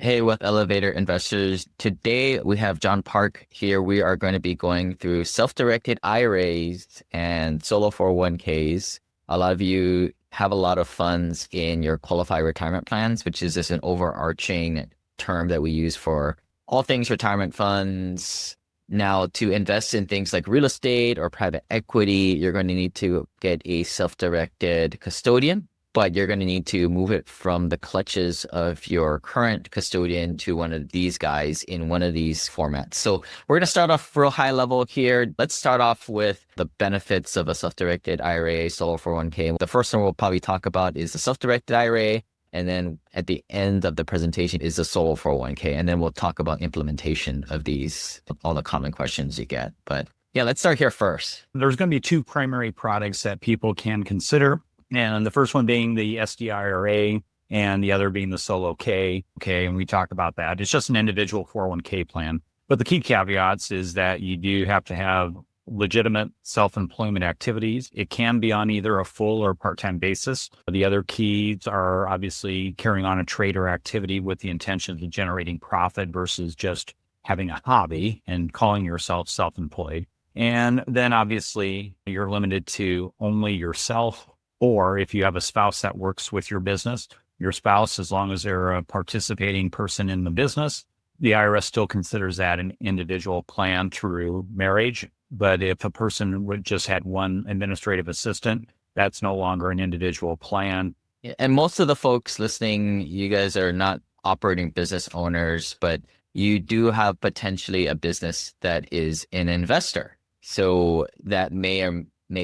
Hey, with Elevator Investors. Today we have John Park here. We are going to be going through self-directed IRAs and solo 401ks. A lot of you have a lot of funds in your qualified retirement plans, which is just an overarching term that we use for all things retirement funds. Now, to invest in things like real estate or private equity, you're going to need to get a self-directed custodian, but you're going to need to move it from the clutches of your current custodian to one of these guys in one of these formats. So we're going to start off real high level here. Let's start off with the benefits of a self-directed IRA, solo 401k. The first one we'll probably talk about is the self-directed IRA. And then at the end of the presentation is the solo 401k. And then we'll talk about implementation of these, all the common questions you get. But yeah, let's start here first. There's going to be two primary products that people can consider. And the first one being the SDIRA and the other being the solo K. Okay. And we talked about that. It's just an individual 401k plan. But the key caveats is that you do have to have legitimate self-employment activities. It can be on either a full or part-time basis. The other keys are obviously carrying on a trade or activity with the intention of generating profit versus just having a hobby and calling yourself self-employed. And then obviously you're limited to only yourself, or if you have a spouse that works with your business, your spouse, as long as they're a participating person in the business, the IRS still considers that an individual plan through marriage. But if a person just had one administrative assistant, that's no longer an individual plan. Yeah, and most of the folks listening, you guys are not operating business owners, but you do have potentially a business that is an investor. So that may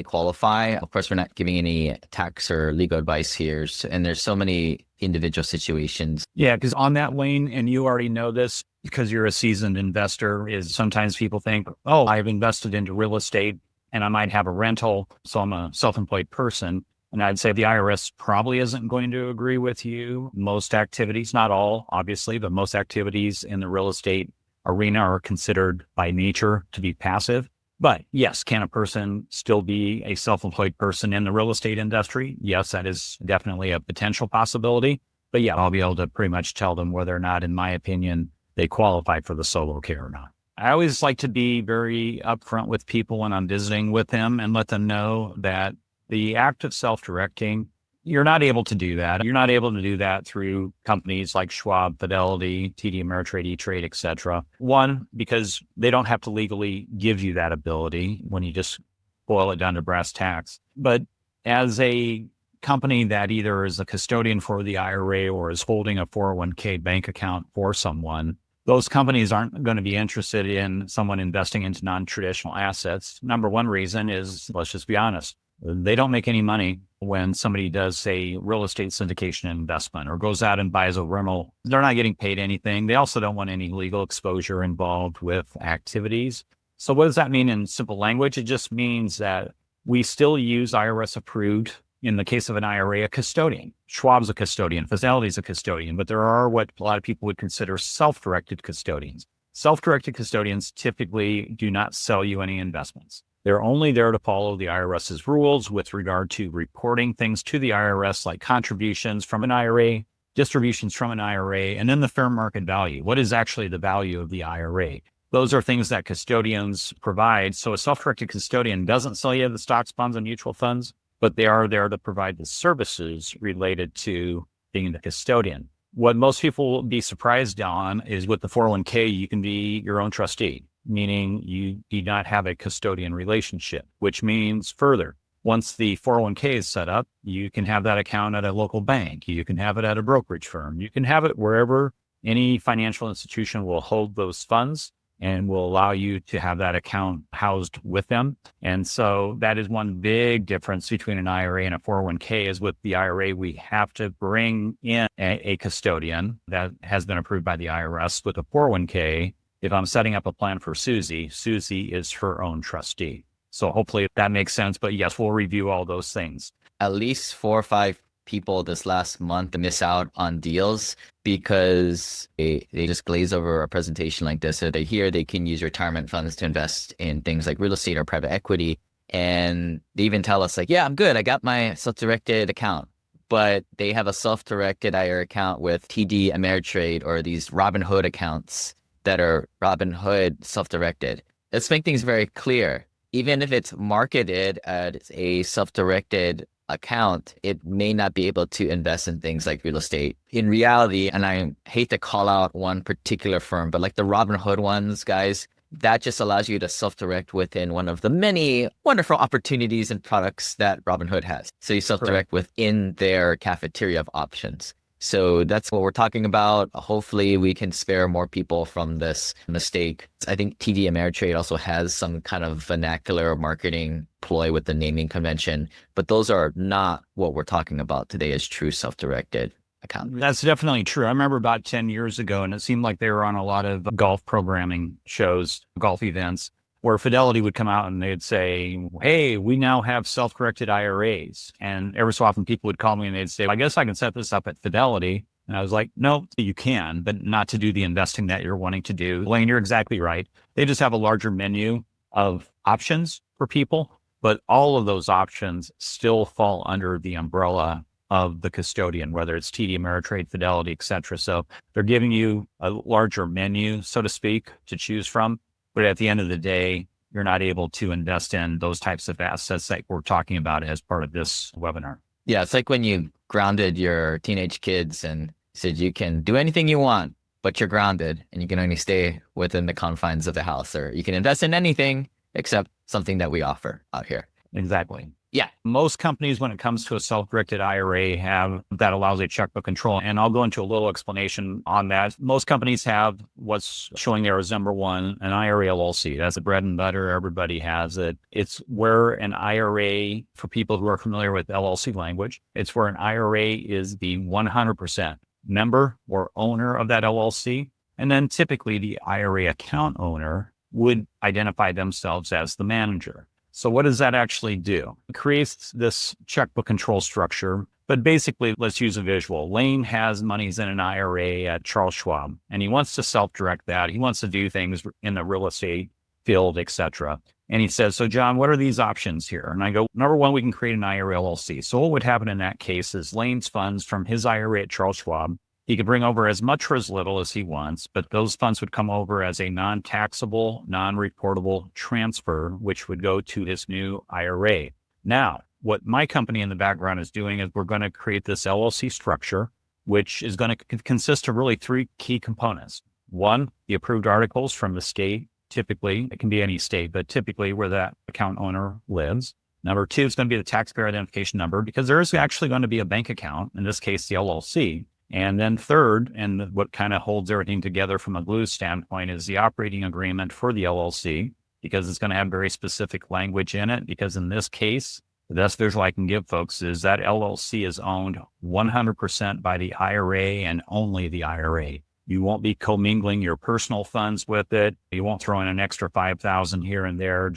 qualify. Of course, we're not giving any tax or legal advice here. And there's so many individual situations. Yeah, because on that lane, and you already know this because you're a seasoned investor, is sometimes people think, oh, I've invested into real estate and I might have a rental, so I'm a self-employed person. And I'd say the IRS probably isn't going to agree with you. Most activities, not all, obviously, but most activities in the real estate arena are considered by nature to be passive. But yes, can a person still be a self-employed person in the real estate industry? Yes, that is definitely a potential possibility. But yeah, I'll be able to pretty much tell them whether or not, in my opinion, they qualify for the solo care or not. I always like to be very upfront with people when I'm visiting with them and let them know that the act of self-directing, you're not able to do that. You're not able to do that through companies like Schwab, Fidelity, TD Ameritrade, E-Trade, et cetera. One, because they don't have to legally give you that ability when you just boil it down to brass tacks. But as a company that either is a custodian for the IRA or is holding a 401k bank account for someone, those companies aren't going to be interested in someone investing into non-traditional assets. Number one reason is, let's just be honest, they don't make any money when somebody does a real estate syndication investment or goes out and buys a rental. They're not getting paid anything. They also don't want any legal exposure involved with activities. So what does that mean in simple language? It just means that we still use IRS-approved, in the case of an IRA, a custodian. Schwab's a custodian, Fidelity's a custodian, but there are what a lot of people would consider self-directed custodians. Self-directed custodians typically do not sell you any investments. They're only there to follow the IRS's rules with regard to reporting things to the IRS, like contributions from an IRA, distributions from an IRA, and then the fair market value. What is actually the value of the IRA? Those are things that custodians provide. So a self-directed custodian doesn't sell you the stocks, bonds, and mutual funds, but they are there to provide the services related to being the custodian. What most people will be surprised on is with the 401k, you can be your own trustee, meaning you do not have a custodian relationship, which means further, once the 401k is set up, you can have that account at a local bank. You can have it at a brokerage firm. You can have it wherever any financial institution will hold those funds and will allow you to have that account housed with them. And so that is one big difference between an IRA and a 401k is with the IRA, we have to bring in a custodian that has been approved by the IRS. With a 401k, if I'm setting up a plan for Susie, Susie is her own trustee. So hopefully that makes sense. But yes, we'll review all those things. At least 4 or 5 people this last month miss out on deals because they just glaze over a presentation like this. So they hear they can use retirement funds to invest in things like real estate or private equity. And they even tell us like, yeah, I'm good. I got my self-directed account. but they have a self-directed IRA account with TD Ameritrade or these Robinhood accounts that are Robinhood self-directed. Let's make things very clear. Even if it's marketed as a self-directed account, it may not be able to invest in things like real estate. In reality, and I hate to call out one particular firm, but like the Robinhood ones, guys, that just allows you to self-direct within one of the many wonderful opportunities and products that Robinhood has. So you self-direct within their cafeteria of options. So that's what we're talking about. Hopefully we can spare more people from this mistake. I think TD Ameritrade also has some kind of vernacular marketing ploy with the naming convention, but those are not what we're talking about today as true self-directed account. That's definitely true. I remember about 10 years ago, and it seemed like they were on a lot of golf programming shows, golf events, where Fidelity would come out and they'd say, hey, we now have self-directed IRAs. And every so often people would call me and they'd say, I guess I can set this up at Fidelity. And I was like, no, you can, but not to do the investing that you're wanting to do. Lane, you're exactly right. They just have a larger menu of options for people, but all of those options still fall under the umbrella of the custodian, whether it's TD Ameritrade, Fidelity, et cetera. So they're giving you a larger menu, so to speak, to choose from. But at the end of the day, you're not able to invest in those types of assets that we're talking about as part of this webinar. Yeah, it's like when you grounded your teenage kids and said you can do anything you want, but you're grounded and you can only stay within the confines of the house, or you can invest in anything except something that we offer out here. Exactly. Yeah. Most companies, when it comes to a self-directed IRA, have that allows a checkbook control. And I'll go into a little explanation on that. Most companies have what's showing there as number one, an IRA LLC. That's the bread and butter. Everybody has it. It's where an IRA, for people who are familiar with LLC language, it's where an IRA is the 100% member or owner of that LLC. And then typically the IRA account owner would identify themselves as the manager. So what does that actually do? It creates this checkbook control structure, but basically, let's use a visual. Lane has monies in an IRA at Charles Schwab, and he wants to self-direct that. He wants to do things in the real estate field, et cetera. And he says, so John, what are these options here? And I go, number one, we can create an IRA LLC. So what would happen in that case is Lane's funds from his IRA at Charles Schwab, he could bring over as much or as little as he wants, but those funds would come over as a non-taxable, non-reportable transfer, which would go to his new IRA. Now, what my company in the background is doing is we're going to create this LLC structure, which is going to consist of really three key components. One, the approved articles from the state. Typically, it can be any state, but typically where that account owner lives. Number two, it's going to be the taxpayer identification number, because there is actually going to be a bank account, in this case, the LLC. And then third, and what kind of holds everything together from a glue standpoint, is the operating agreement for the LLC, because it's going to have very specific language in it. Because in this case, the best visual I can give folks is that LLC is owned 100% by the IRA and only the IRA. You won't be commingling your personal funds with it. You won't throw in an extra $5,000 here and there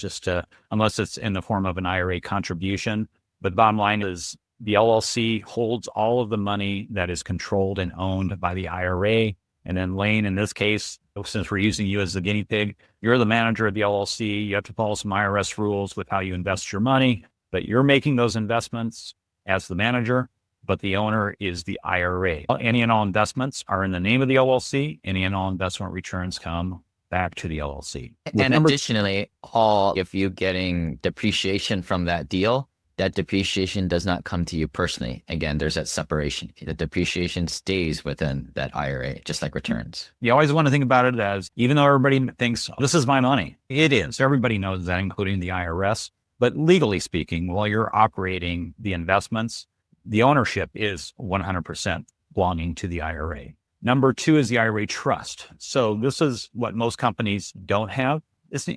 unless it's in the form of an IRA contribution. But bottom line is, the LLC holds all of the money that is controlled and owned by the IRA. And then Lane, in this case, since we're using you as the guinea pig, you're the manager of the LLC. You have to follow some IRS rules with how you invest your money, but you're making those investments as the manager, but the owner is the IRA. Any and all investments are in the name of the LLC. Any and all investment returns come back to the LLC. And additionally, if you're getting depreciation from that deal, that depreciation does not come to you personally. Again, there's that separation. The depreciation stays within that IRA, just like returns. You always want to think about it as, even though everybody thinks, this is my money, it is. Everybody knows that, including the IRS. But legally speaking, while you're operating the investments, the ownership is 100% belonging to the IRA. Number two is the IRA trust. So this is what most companies don't have.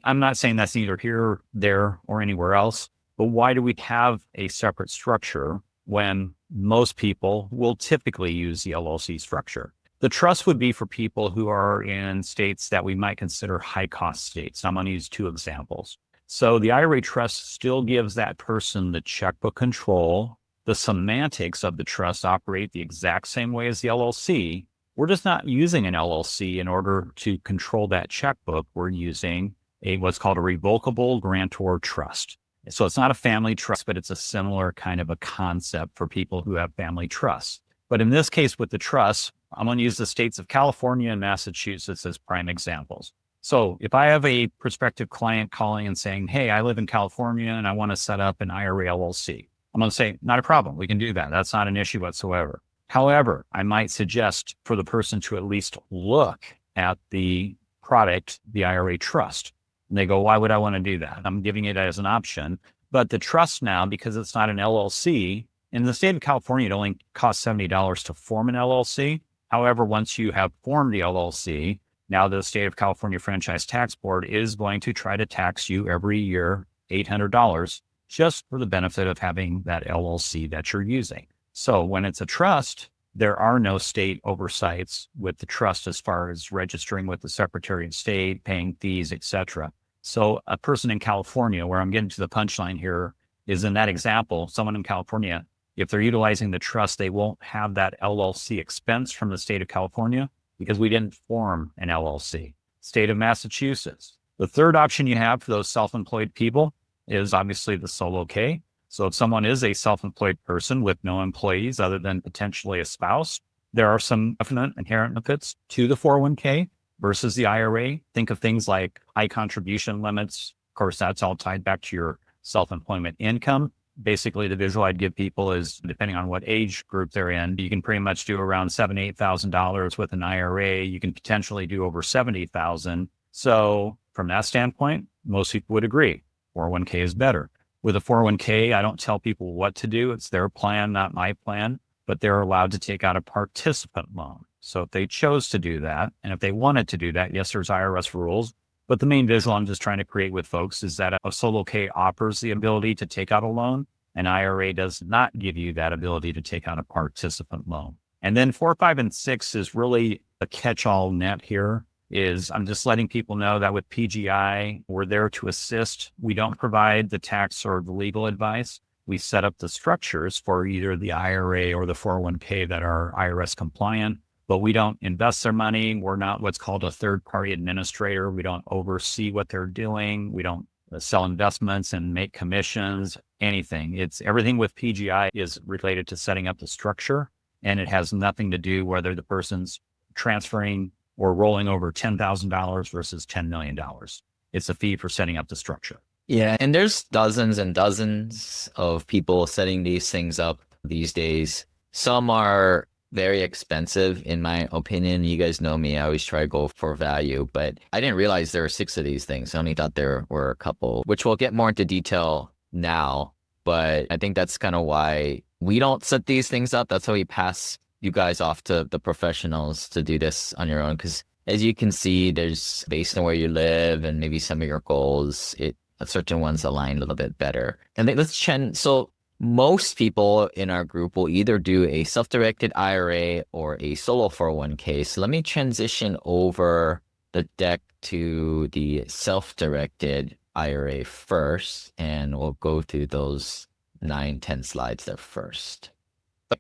I'm not saying that's neither here, there, or anywhere else. But why do we have a separate structure when most people will typically use the LLC structure? The trust would be for people who are in states that we might consider high-cost states. I'm going to use two examples. So the IRA trust still gives that person the checkbook control. The semantics of the trust operate the exact same way as the LLC. We're just not using an LLC in order to control that checkbook. We're using what's called a revocable grantor trust. So it's not a family trust, but it's a similar kind of a concept for people who have family trusts. But in this case with the trust, I'm going to use the states of California and Massachusetts as prime examples. So if I have a prospective client calling and saying, hey, I live in California and I want to set up an IRA LLC, I'm going to say, not a problem. We can do that. That's not an issue whatsoever. However, I might suggest for the person to at least look at the product, the IRA trust. And they go, why would I want to do that? I'm giving it as an option. But the trust now, because it's not an LLC, in the state of California, it only costs $70 to form an LLC. However, once you have formed the LLC, now the state of California Franchise Tax Board is going to try to tax you every year $800 just for the benefit of having that LLC that you're using. So when it's a trust, there are no state oversights with the trust as far as registering with the Secretary of State, paying fees, etc. So a person in California, where I'm getting to the punchline here, is in that example, someone in California, if they're utilizing the trust, they won't have that LLC expense from the state of California because we didn't form an LLC. State of Massachusetts. The third option you have for those self-employed people is obviously the solo K. So if someone is a self-employed person with no employees other than potentially a spouse, there are some definite inherent benefits to the 401k versus the IRA. Think of things like high contribution limits. Of course, that's all tied back to your self-employment income. Basically, the visual I'd give people is, depending on what age group they're in, you can pretty much do around $7,000, $8,000 with an IRA. You can potentially do over $70,000. So from that standpoint, most people would agree 401k is better. With a 401k, I don't tell people what to do. It's their plan, not my plan, but they're allowed to take out a participant loan. So if they chose to do that, and if they wanted to do that, yes, there's IRS rules. But the main visual I'm just trying to create with folks is that a solo K offers the ability to take out a loan. An IRA does not give you that ability to take out a participant loan. And then 4, 5, and 6 is really a catch-all net here. Is I'm just letting people know that with PGI, we're there to assist. We don't provide the tax or the legal advice. We set up the structures for either the IRA or the 401k that are IRS compliant, but we don't invest their money. We're not what's called a third-party administrator. We don't oversee what they're doing. We don't sell investments and make commissions, anything. It's everything with PGI is related to setting up the structure, and it has nothing to do whether the person's transferring or rolling over $10,000 versus $10 million. It's a fee for setting up the structure. Yeah. And there's dozens and dozens of people setting these things up these days. Some are very expensive, in my opinion. You guys know me. I always try to go for value, but I didn't realize there were 6 of these things. I only thought there were a couple, which we'll get more into detail now. But I think that's kind of why we don't set these things up. That's how we pass you guys off to the professionals to do this on your own. Because as you can see, there's based on where you live and maybe some of your goals, certain ones align a little bit better. And so most people in our group will either do a self-directed IRA or a solo 401k. So let me transition over the deck to the self-directed IRA first, and we'll go through those 9, 10 slides there first.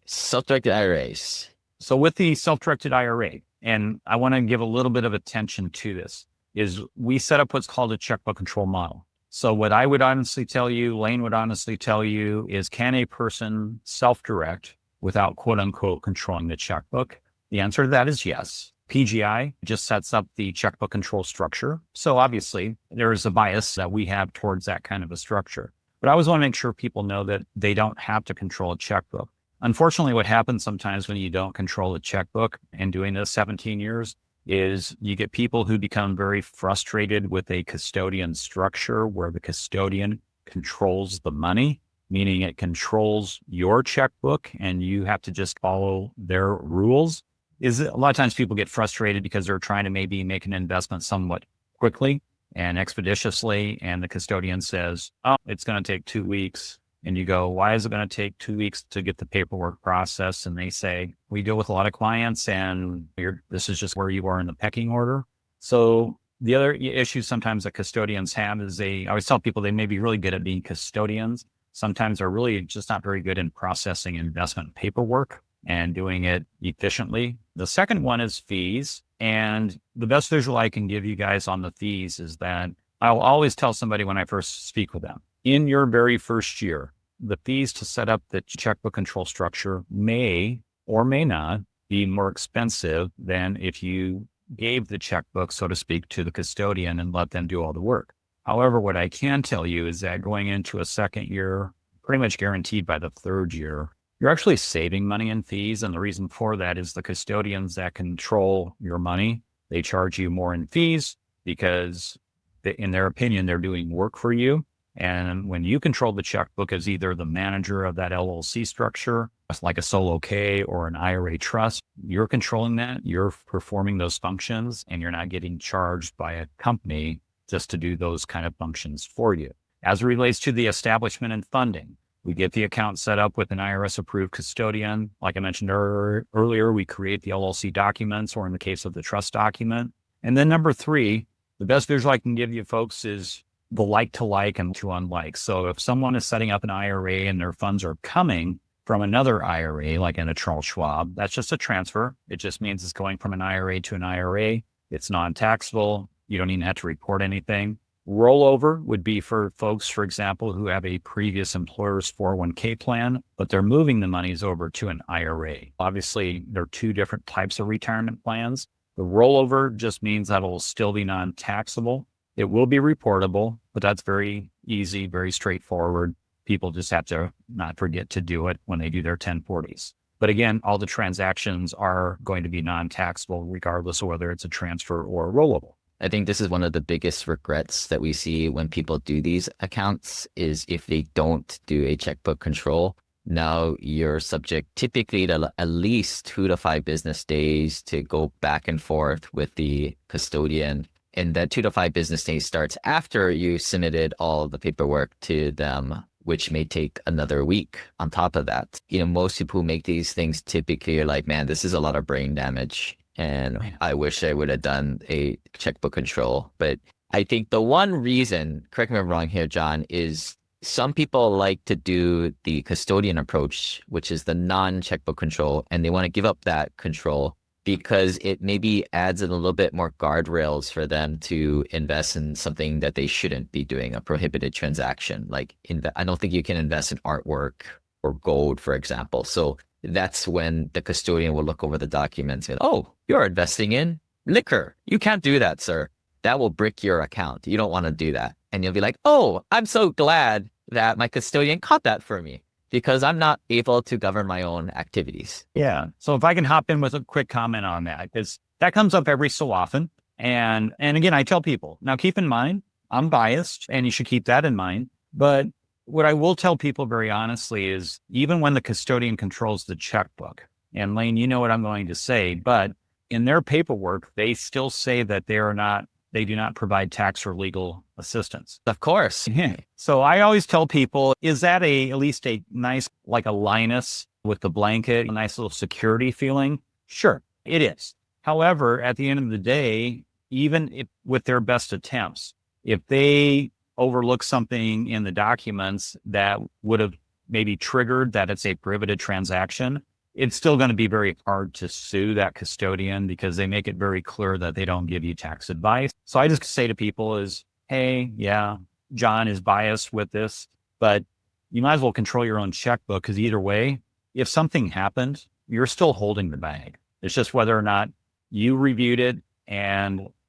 Self-directed IRAs. So with the self-directed IRA, and I want to give a little bit of attention to this, is we set up what's called a checkbook control model. So what I would honestly tell you, Lane would honestly tell you, is can a person self-direct without quote unquote controlling the checkbook? The answer to that is yes. PGI just sets up the checkbook control structure. So obviously there is a bias that we have towards that kind of a structure. But I always want to make sure people know that they don't have to control a checkbook. Unfortunately, what happens sometimes when you don't control a checkbook, and doing this 17 years, is you get people who become very frustrated with a custodian structure where the custodian controls the money, meaning it controls your checkbook and you have to just follow their rules. A lot of times people get frustrated because they're trying to maybe make an investment somewhat quickly and expeditiously, and the custodian says, oh, it's going to take 2 weeks. And you go, why is it going to take 2 weeks to get the paperwork processed? And they say, we deal with a lot of clients and this is just where you are in the pecking order. So the other issue sometimes that custodians have is I always tell people they may be really good at being custodians. Sometimes they're really just not very good in processing investment paperwork and doing it efficiently. The second one is fees. And the best visual I can give you guys on the fees is that I'll always tell somebody when I first speak with them, In your very first year, the fees to set up the checkbook control structure may or may not be more expensive than if you gave the checkbook, so to speak, to the custodian and let them do all the work. However, what I can tell you is that going into a second year, pretty much guaranteed by the third year, you're actually saving money in fees. And the reason for that is the custodians that control your money, they charge you more in fees because in their opinion, they're doing work for you. And when you control the checkbook as either the manager of that LLC structure, like a solo K or an IRA trust, you're controlling that, you're performing those functions, and you're not getting charged by a company just to do those kind of functions for you. As it relates to the establishment and funding, we get the account set up with an IRS-approved custodian. Like I mentioned earlier, we create the LLC documents, or in the case of the trust document. And then number three, the best visual I can give you folks is the like to like and to unlike. So if someone is setting up an IRA and their funds are coming from another IRA, like in a Charles Schwab, that's just a transfer. It just means it's going from an IRA to an IRA. It's non-taxable. You don't even have to report anything. Rollover would be for folks, for example, who have a previous employer's 401k plan, but they're moving the monies over to an IRA. Obviously, there are two different types of retirement plans. The rollover just means that it will still be non-taxable. It will be reportable, but that's very easy, very straightforward. People just have to not forget to do it when they do their 1040s. But again, all the transactions are going to be non-taxable regardless of whether it's a transfer or a rollable. I think this is one of the biggest regrets that we see when people do these accounts is if they don't do a checkbook control. Now you're subject typically to at least 2 to 5 business days to go back and forth with the custodian. And that 2 to 5 business days starts after you submitted all the paperwork to them, which may take another week on top of that. Most people who make these things typically are like, man, this is a lot of brain damage. And I wish I would have done a checkbook control. But I think the one reason, correct me if I'm wrong here, John, is some people like to do the custodian approach, which is the non-checkbook control, and they want to give up that control because it maybe adds in a little bit more guardrails for them to invest in something that they shouldn't be doing, a prohibited transaction. Like I don't think you can invest in artwork or gold, for example. So that's when the custodian will look over the documents and, oh, you're investing in liquor. You can't do that, sir. That will brick your account. You don't want to do that. And you'll be like, oh, I'm so glad that my custodian caught that for me because I'm not able to govern my own activities. Yeah. So if I can hop in with a quick comment on that, because that comes up every so often. And again, I tell people, now keep in mind, I'm biased and you should keep that in mind. But what I will tell people very honestly is even when the custodian controls the checkbook, and Lane, you know what I'm going to say, but in their paperwork, they still say that they do not provide tax or legal assistance. Of course. So I always tell people, is that at least a nice, like a Linus with the blanket, a nice little security feeling? Sure, it is. However, at the end of the day, even with their best attempts, if they overlook something in the documents that would have maybe triggered that it's a prohibited transaction, it's still going to be very hard to sue that custodian because they make it very clear that they don't give you tax advice. So I just say to people is, hey, yeah, John is biased with this, but you might as well control your own checkbook because either way, if something happened, you're still holding the bag. It's just whether or not you reviewed it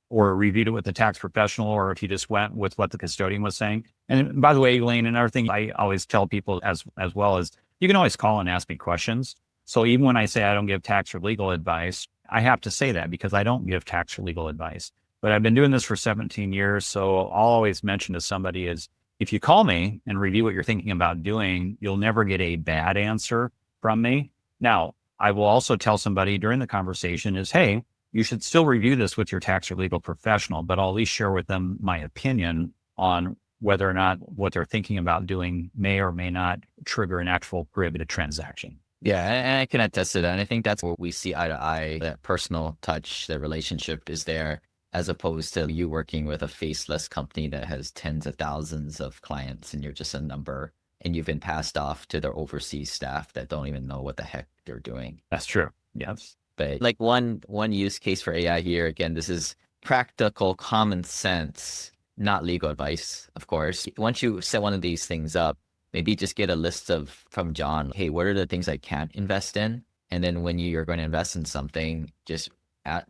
or reviewed it with the tax professional, or if you just went with what the custodian was saying. And by the way, Elaine, another thing I always tell people as well is you can always call and ask me questions. So even when I say I don't give tax or legal advice, I have to say that because I don't give tax or legal advice. But I've been doing this for 17 years. So I'll always mention to somebody is if you call me and review what you're thinking about doing, you'll never get a bad answer from me. Now, I will also tell somebody during the conversation is, hey, you should still review this with your tax or legal professional, but I'll at least share with them my opinion on whether or not what they're thinking about doing may or may not trigger an actual prohibited transaction. Yeah, and I can attest to that. And I think that's where we see eye to eye, that personal touch, the relationship is there, as opposed to you working with a faceless company that has tens of thousands of clients and you're just a number and you've been passed off to their overseas staff that don't even know what the heck they're doing. That's true. Yes. But like one use case for AI here, again, this is practical common sense. not legal advice, of course. Once you set one of these things up, maybe just get a list from John, hey, what are the things I can't invest in? And then when you're going to invest in something, just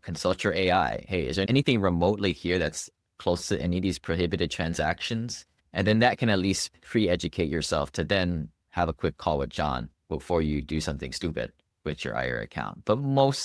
consult your AI. Hey, is there anything remotely here that's close to any of these prohibited transactions? And then that can at least pre-educate yourself to then have a quick call with John before you do something stupid with your IRA account. But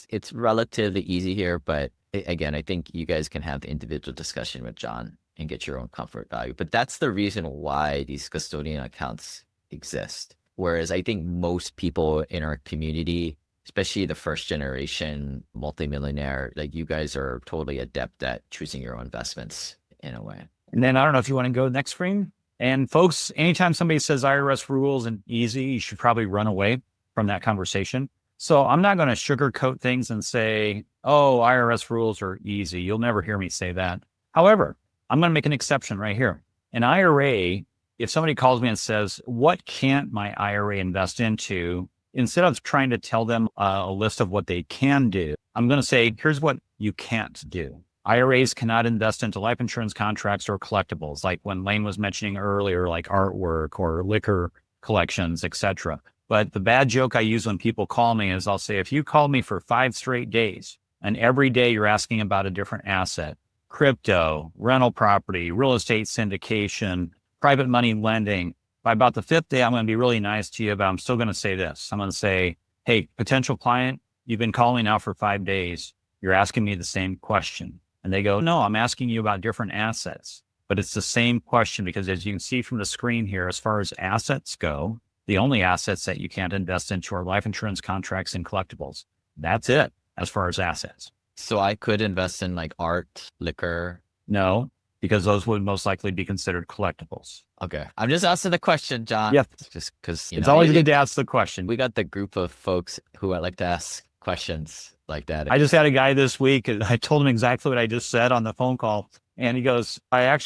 it's relatively easy here. But again, I think you guys can have the individual discussion with John and get your own comfort value. But that's the reason why these custodian accounts exist. Whereas I think most people in our community, especially the first generation multimillionaire, like you guys are totally adept at choosing your own investments in a way. And then I don't know if you want to go to the next screen. And folks, anytime somebody says IRS rules and easy, you should probably run away from that conversation. So I'm not going to sugarcoat things and say, oh, IRS rules are easy. You'll never hear me say that. However, I'm going to make an exception right here. An IRA, if somebody calls me and says, what can't my IRA invest into? Instead of trying to tell them a list of what they can do, I'm going to say, here's what you can't do. IRAs cannot invest into life insurance contracts or collectibles, like when Lane was mentioning earlier, like artwork or liquor collections, etc. But the bad joke I use when people call me is I'll say, if you call me for 5 straight days and every day you're asking about a different asset, crypto, rental property, real estate syndication, private money lending, by about the 5th day, I'm going to be really nice to you, but I'm still going to say this. I'm going to say, hey, potential client, you've been calling now for 5 days. You're asking me the same question. And they go, no, I'm asking you about different assets, but it's the same question because as you can see from the screen here, as far as assets go, the only assets that you can't invest into are life insurance contracts and collectibles. That's it as far as assets. So I could invest in like art, liquor? No, because those would most likely be considered collectibles. Okay. I'm just asking the question, John. Yep. Just because it's always good to ask the question. We got the group of folks who I like to ask questions like that. I just had a guy this week, and I told him exactly what I just said on the phone call. And he goes, I'm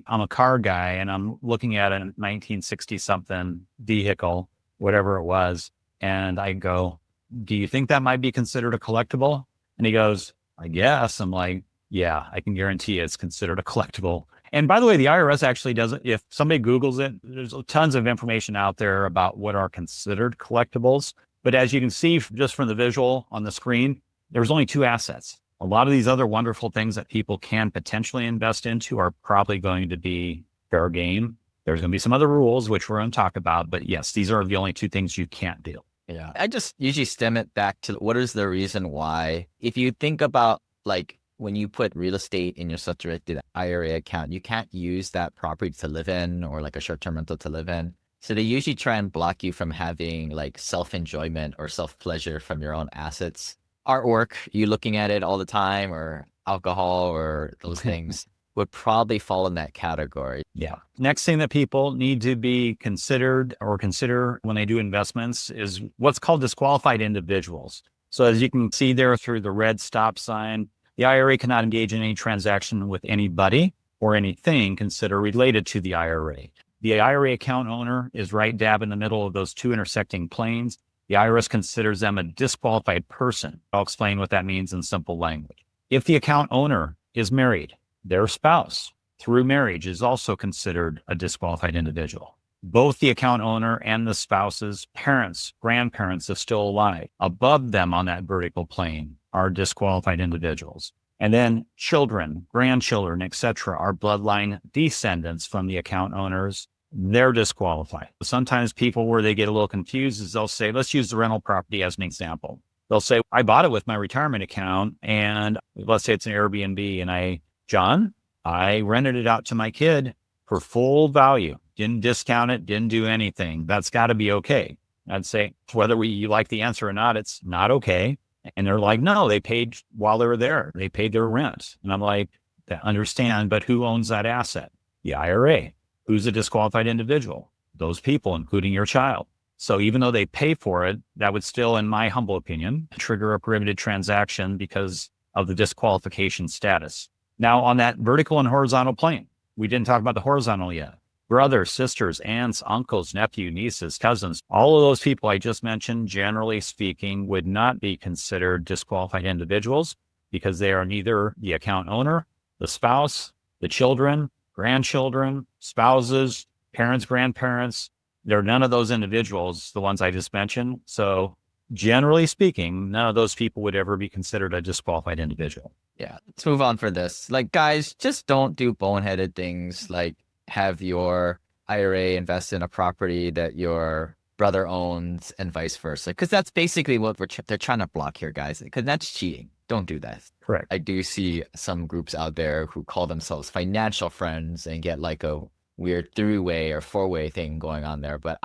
a car guy and I'm looking at a 1960 something vehicle, whatever it was. And I go, do you think that might be considered a collectible? And he goes, I guess. I'm like, yeah, I can guarantee it's considered a collectible. And by the way, the IRS actually doesn't, if somebody Googles it, there's tons of information out there about what are considered collectibles. But as you can see just from the visual on the screen, there's only 2 assets. A lot of these other wonderful things that people can potentially invest into are probably going to be fair game. There's going to be some other rules, which we're going to talk about. But yes, these are the only 2 things you can't do. Yeah. I just usually stem it back to what is the reason why. If you think about like when you put real estate in your self-directed IRA account, you can't use that property to live in or like a short-term rental to live in. So they usually try and block you from having like self-enjoyment or self-pleasure from your own assets. Artwork, you looking at it all the time, or alcohol or those things would probably fall in that category. Yeah. Next thing that people need to be considered or consider when they do investments is what's called disqualified individuals. So as you can see there through the red stop sign, the IRA cannot engage in any transaction with anybody or anything considered related to the IRA. The IRA account owner is right dab in the middle of those 2 intersecting planes. The IRS considers them a disqualified person. I'll explain what that means in simple language. If the account owner is married, their spouse through marriage is also considered a disqualified individual. Both the account owner and the spouse's parents, grandparents, if still alive, above them on that vertical plane are disqualified individuals. And then children, grandchildren, etc., are bloodline descendants from the account owners. They're disqualified. Sometimes people where they get a little confused is they'll say, let's use the rental property as an example. They'll say, I bought it with my retirement account and let's say it's an Airbnb and John, I rented it out to my kid for full value. Didn't discount it, didn't do anything. That's got to be okay. I'd say whether you like the answer or not, it's not okay. And they're like, no, they paid while they were there. They paid their rent. And I'm like, I understand, but who owns that asset? The IRA. Who's a disqualified individual? Those people, including your child. So even though they pay for it, that would still, in my humble opinion, trigger a prohibited transaction because of the disqualification status. Now on that vertical and horizontal plane, we didn't talk about the horizontal yet. Brothers, sisters, aunts, uncles, nephew, nieces, cousins, all of those people I just mentioned, generally speaking, would not be considered disqualified individuals because they are neither the account owner, the spouse, the children, grandchildren, spouses, parents, grandparents. There are none of those individuals, the ones I just mentioned. So generally speaking, none of those people would ever be considered a disqualified individual. Yeah, let's move on for this. Like, guys, just don't do boneheaded things like have your IRA invest in a property that your brother owns and vice versa. Because that's basically what they're trying to block here, guys. Because that's cheating. Don't do that. Correct. I do see some groups out there who call themselves financial friends and get like a weird three-way or four-way thing going on there. But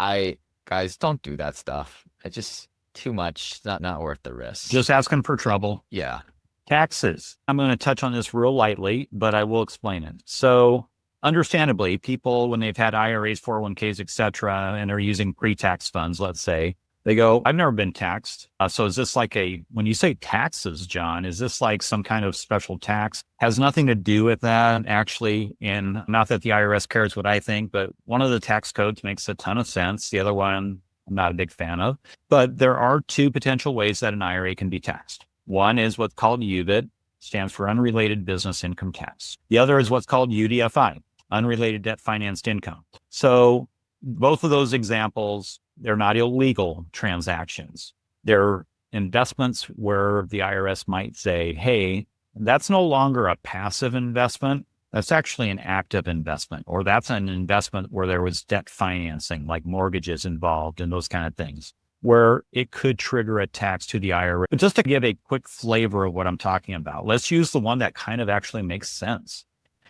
guys, don't do that stuff. It's just too much. It's not worth the risk. Just asking for trouble. Yeah. Taxes. I'm going to touch on this real lightly, but I will explain it. So understandably, people, when they've had IRAs, 401ks, et cetera, and are using pre-tax funds, let's say, they go, I've never been taxed. So is this like when you say taxes, John, is this like some kind of special tax? Has nothing to do with that, actually. And not that the IRS cares what I think, but one of the tax codes makes a ton of sense. The other one, I'm not a big fan of. But there are two potential ways that an IRA can be taxed. One is what's called UBIT, stands for Unrelated Business Income Tax. The other is what's called UDFI, Unrelated Debt Financed Income. So both of those examples, they're not illegal transactions. They're investments where the IRS might say, hey, that's no longer a passive investment. That's actually an active investment, or that's an investment where there was debt financing, like mortgages involved and those kind of things, where it could trigger a tax to the IRA. But just to give a quick flavor of what I'm talking about, let's use the one that kind of actually makes sense.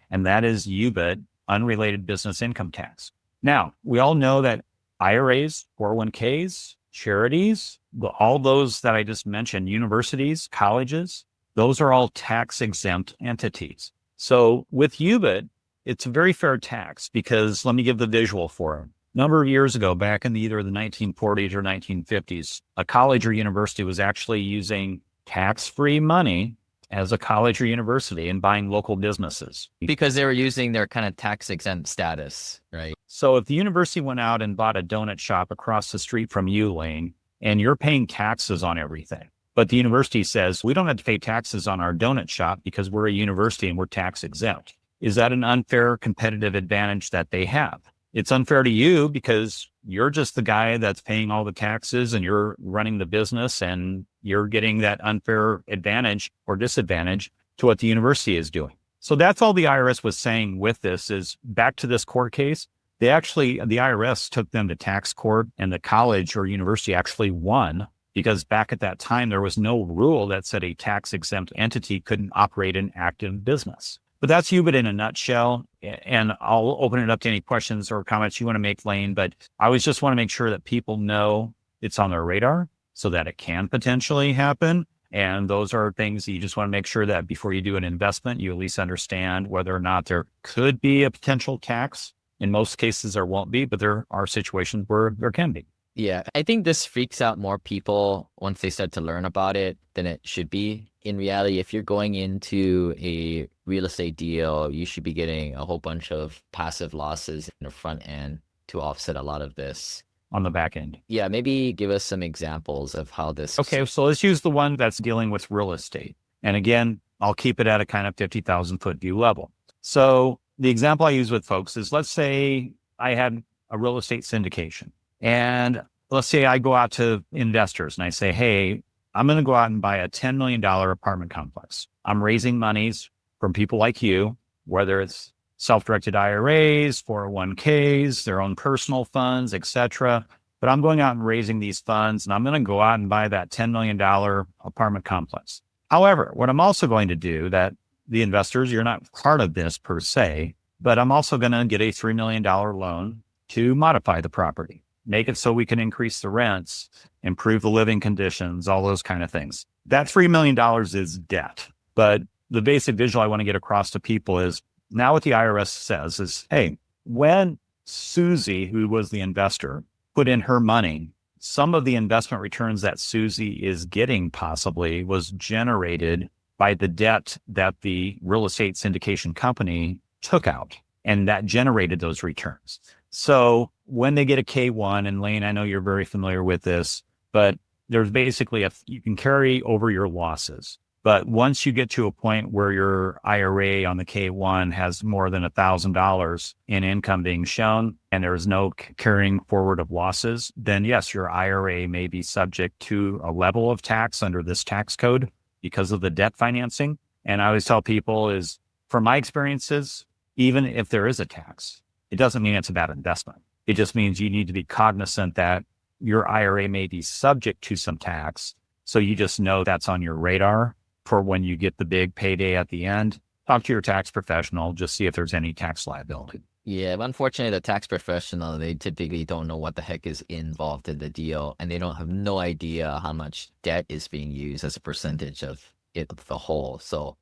And that is UBIT, Unrelated Business Income Tax. Now, we all know that IRAs, 401ks, charities, all those that I just mentioned, universities, colleges, those are all tax exempt entities. So with UBIT, it's a very fair tax because let me give the visual for it. A number of years ago, back in either the 1940s or 1950s, a college or university was actually using tax-free money as a college or university and buying local businesses. Because they were using their kind of tax exempt status, right? So if the university went out and bought a donut shop across the street from you, Lane, and you're paying taxes on everything, but the university says, we don't have to pay taxes on our donut shop because we're a university and we're tax exempt. Is that an unfair competitive advantage that they have? It's unfair to you because you're just the guy that's paying all the taxes and you're running the business and you're getting that unfair advantage or disadvantage to what the university is doing. So that's all the IRS was saying with this is back to this court case. The IRS took them to tax court and the college or university actually won because back at that time, there was no rule that said a tax exempt entity couldn't operate an active business. But that's UBIT in a nutshell. And I'll open it up to any questions or comments you want to make, Lane. But I always just want to make sure that people know it's on their radar so that it can potentially happen. And those are things that you just want to make sure that before you do an investment, you at least understand whether or not there could be a potential tax. In most cases, there won't be, but there are situations where there can be. Yeah, I think this freaks out more people once they start to learn about it than it should be. In reality, if you're going into a real estate deal, you should be getting a whole bunch of passive losses in the front end to offset a lot of this. On the back end. Yeah, maybe give us some examples of how this. Okay, so let's use the one that's dealing with real estate. And again, I'll keep it at a kind of 50,000 foot view level. So the example I use with folks is, let's say I had a real estate syndication. And let's say I go out to investors and I say, hey, I'm going to go out and buy a $10 million apartment complex. I'm raising monies from people like you, whether it's self-directed IRAs, 401ks, their own personal funds, et cetera. But I'm going out and raising these funds and I'm going to go out and buy that $10 million apartment complex. However, what I'm also going to do that the investors, you're not part of this per se, but I'm also going to get a $3 million loan to modify the property. Make it so we can increase the rents, improve the living conditions, all those kind of things. That $3 million is debt. But the basic visual I want to get across to people is now what the IRS says is, hey, when Susie, who was the investor, put in her money, some of the investment returns that Susie is getting possibly was generated by the debt that the real estate syndication company took out. And that generated those returns. So when they get a K1, and Lane, I know you're very familiar with this, but there's basically you can carry over your losses. But once you get to a point where your IRA on the K1 has more than $1,000 in income being shown and there's no carrying forward of losses, then yes, your IRA may be subject to a level of tax under this tax code because of the debt financing. And I always tell people is, from my experiences, even if there is a tax, it doesn't mean it's a bad investment. It just means you need to be cognizant that your IRA may be subject to some tax. So you just know that's on your radar for when you get the big payday at the end. Talk to your tax professional, just see if there's any tax liability. Yeah, but unfortunately, the tax professional, they typically don't know what the heck is involved in the deal, and they don't have no idea how much debt is being used as a percentage of it, of the whole. So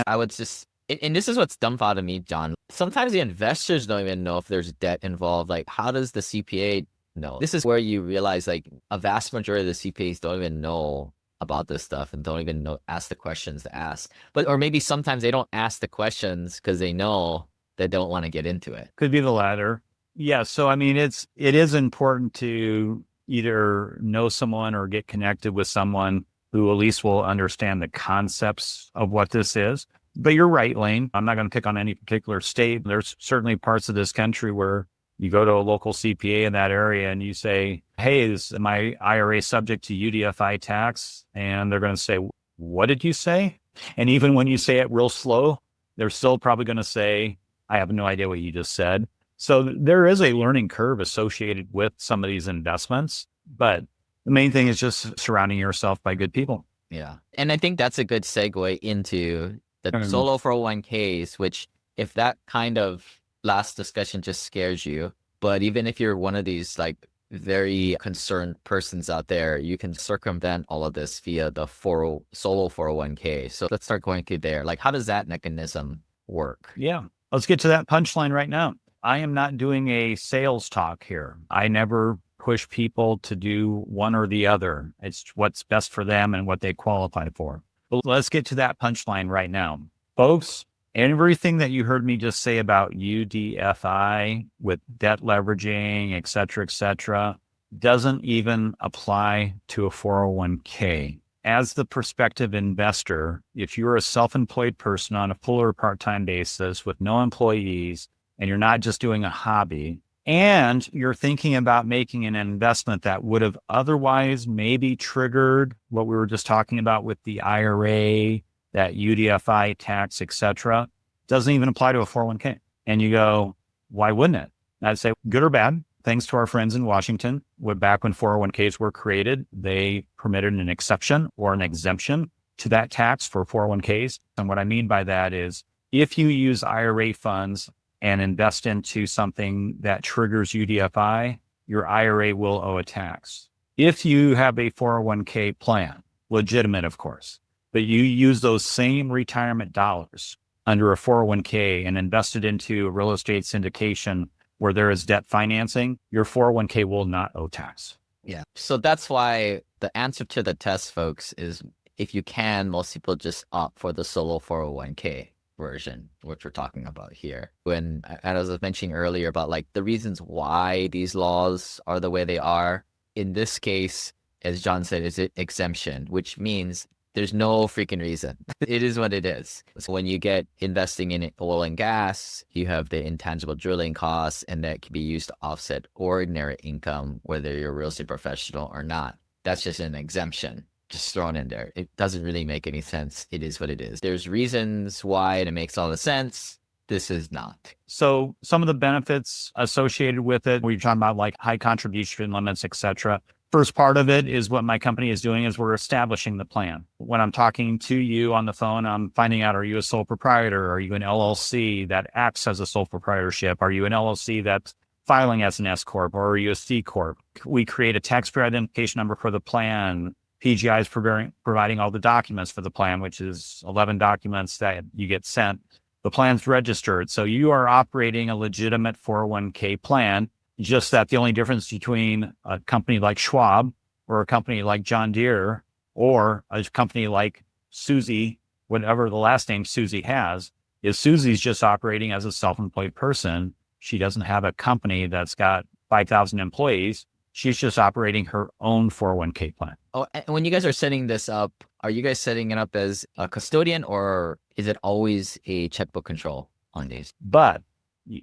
I would just, and this is what's dumbfounded me, John. Sometimes the investors don't even know if there's debt involved. Like, how does the CPA know? This is where you realize, like, a vast majority of the CPAs don't even know about this stuff and don't even ask the questions to ask. But, or maybe sometimes they don't ask the questions because they know they don't want to get into it. Could be the latter. Yeah. So, I mean, it is important to either know someone or get connected with someone who at least will understand the concepts of what this is. But you're right, Lane. I'm not going to pick on any particular state. There's certainly parts of this country where you go to a local CPA in that area and you say, hey, is my IRA subject to UDFI tax? And they're going to say, what did you say? And even when you say it real slow, they're still probably going to say, I have no idea what you just said. So there is a learning curve associated with some of these investments, but the main thing is just surrounding yourself by good people. Yeah. And I think that's a good segue into the solo 401ks, which if that kind of last discussion just scares you, but even if you're one of these like very concerned persons out there, you can circumvent all of this via the solo 401k. So let's start going through there. Like, how does that mechanism work? Yeah. Let's get to that punchline right now. I am not doing a sales talk here. I never push people to do one or the other. It's what's best for them and what they qualify for. But let's get to that punchline right now. Folks, everything that you heard me just say about UDFI with debt leveraging, et cetera, doesn't even apply to a 401k. As the prospective investor, if you're a self-employed person on a full or part-time basis with no employees, and you're not just doing a hobby, and you're thinking about making an investment that would have otherwise maybe triggered what we were just talking about with the IRA, that UDFI tax, et cetera, doesn't even apply to a 401k. And you go, why wouldn't it? And I'd say, good or bad, thanks to our friends in Washington, back when 401ks were created, they permitted an exception or an exemption to that tax for 401ks. And what I mean by that is if you use IRA funds and invest into something that triggers UDFI, your IRA will owe a tax. If you have a 401k plan, legitimate, of course, but you use those same retirement dollars under a 401k and invest it into a real estate syndication where there is debt financing, your 401k will not owe tax. Yeah. So that's why the answer to the test, folks, is if you can, most people just opt for the solo 401k version, which we're talking about here. When, as I was mentioning earlier about like the reasons why these laws are the way they are, in this case, as John said, is it exemption, which means there's no freaking reason. It is what it is. So when you get investing in oil and gas, you have the intangible drilling costs, and that can be used to offset ordinary income, whether you're a real estate professional or not. That's just an exemption, just thrown in there. It doesn't really make any sense. It is what it is. There's reasons why, and it makes all the sense. This is not. So some of the benefits associated with it, we're talking about like high contribution limits, et cetera. First part of it is what my company is doing is we're establishing the plan. When I'm talking to you on the phone, I'm finding out, are you a sole proprietor? Are you an LLC that acts as a sole proprietorship? Are you an LLC that's filing as an S Corp, or are you a C Corp? We create a taxpayer identification number for the plan. PGI is providing all the documents for the plan, which is 11 documents that you get sent. The plan's registered. So you are operating a legitimate 401k plan. Just that the only difference between a company like Schwab or a company like John Deere or a company like Susie, whatever the last name Susie has, is Susie's just operating as a self-employed person. She doesn't have a company that's got 5,000 employees. She's just operating her own 401k plan. Oh, and when you guys are setting this up, are you guys setting it up as a custodian, or is it always a checkbook control on these? But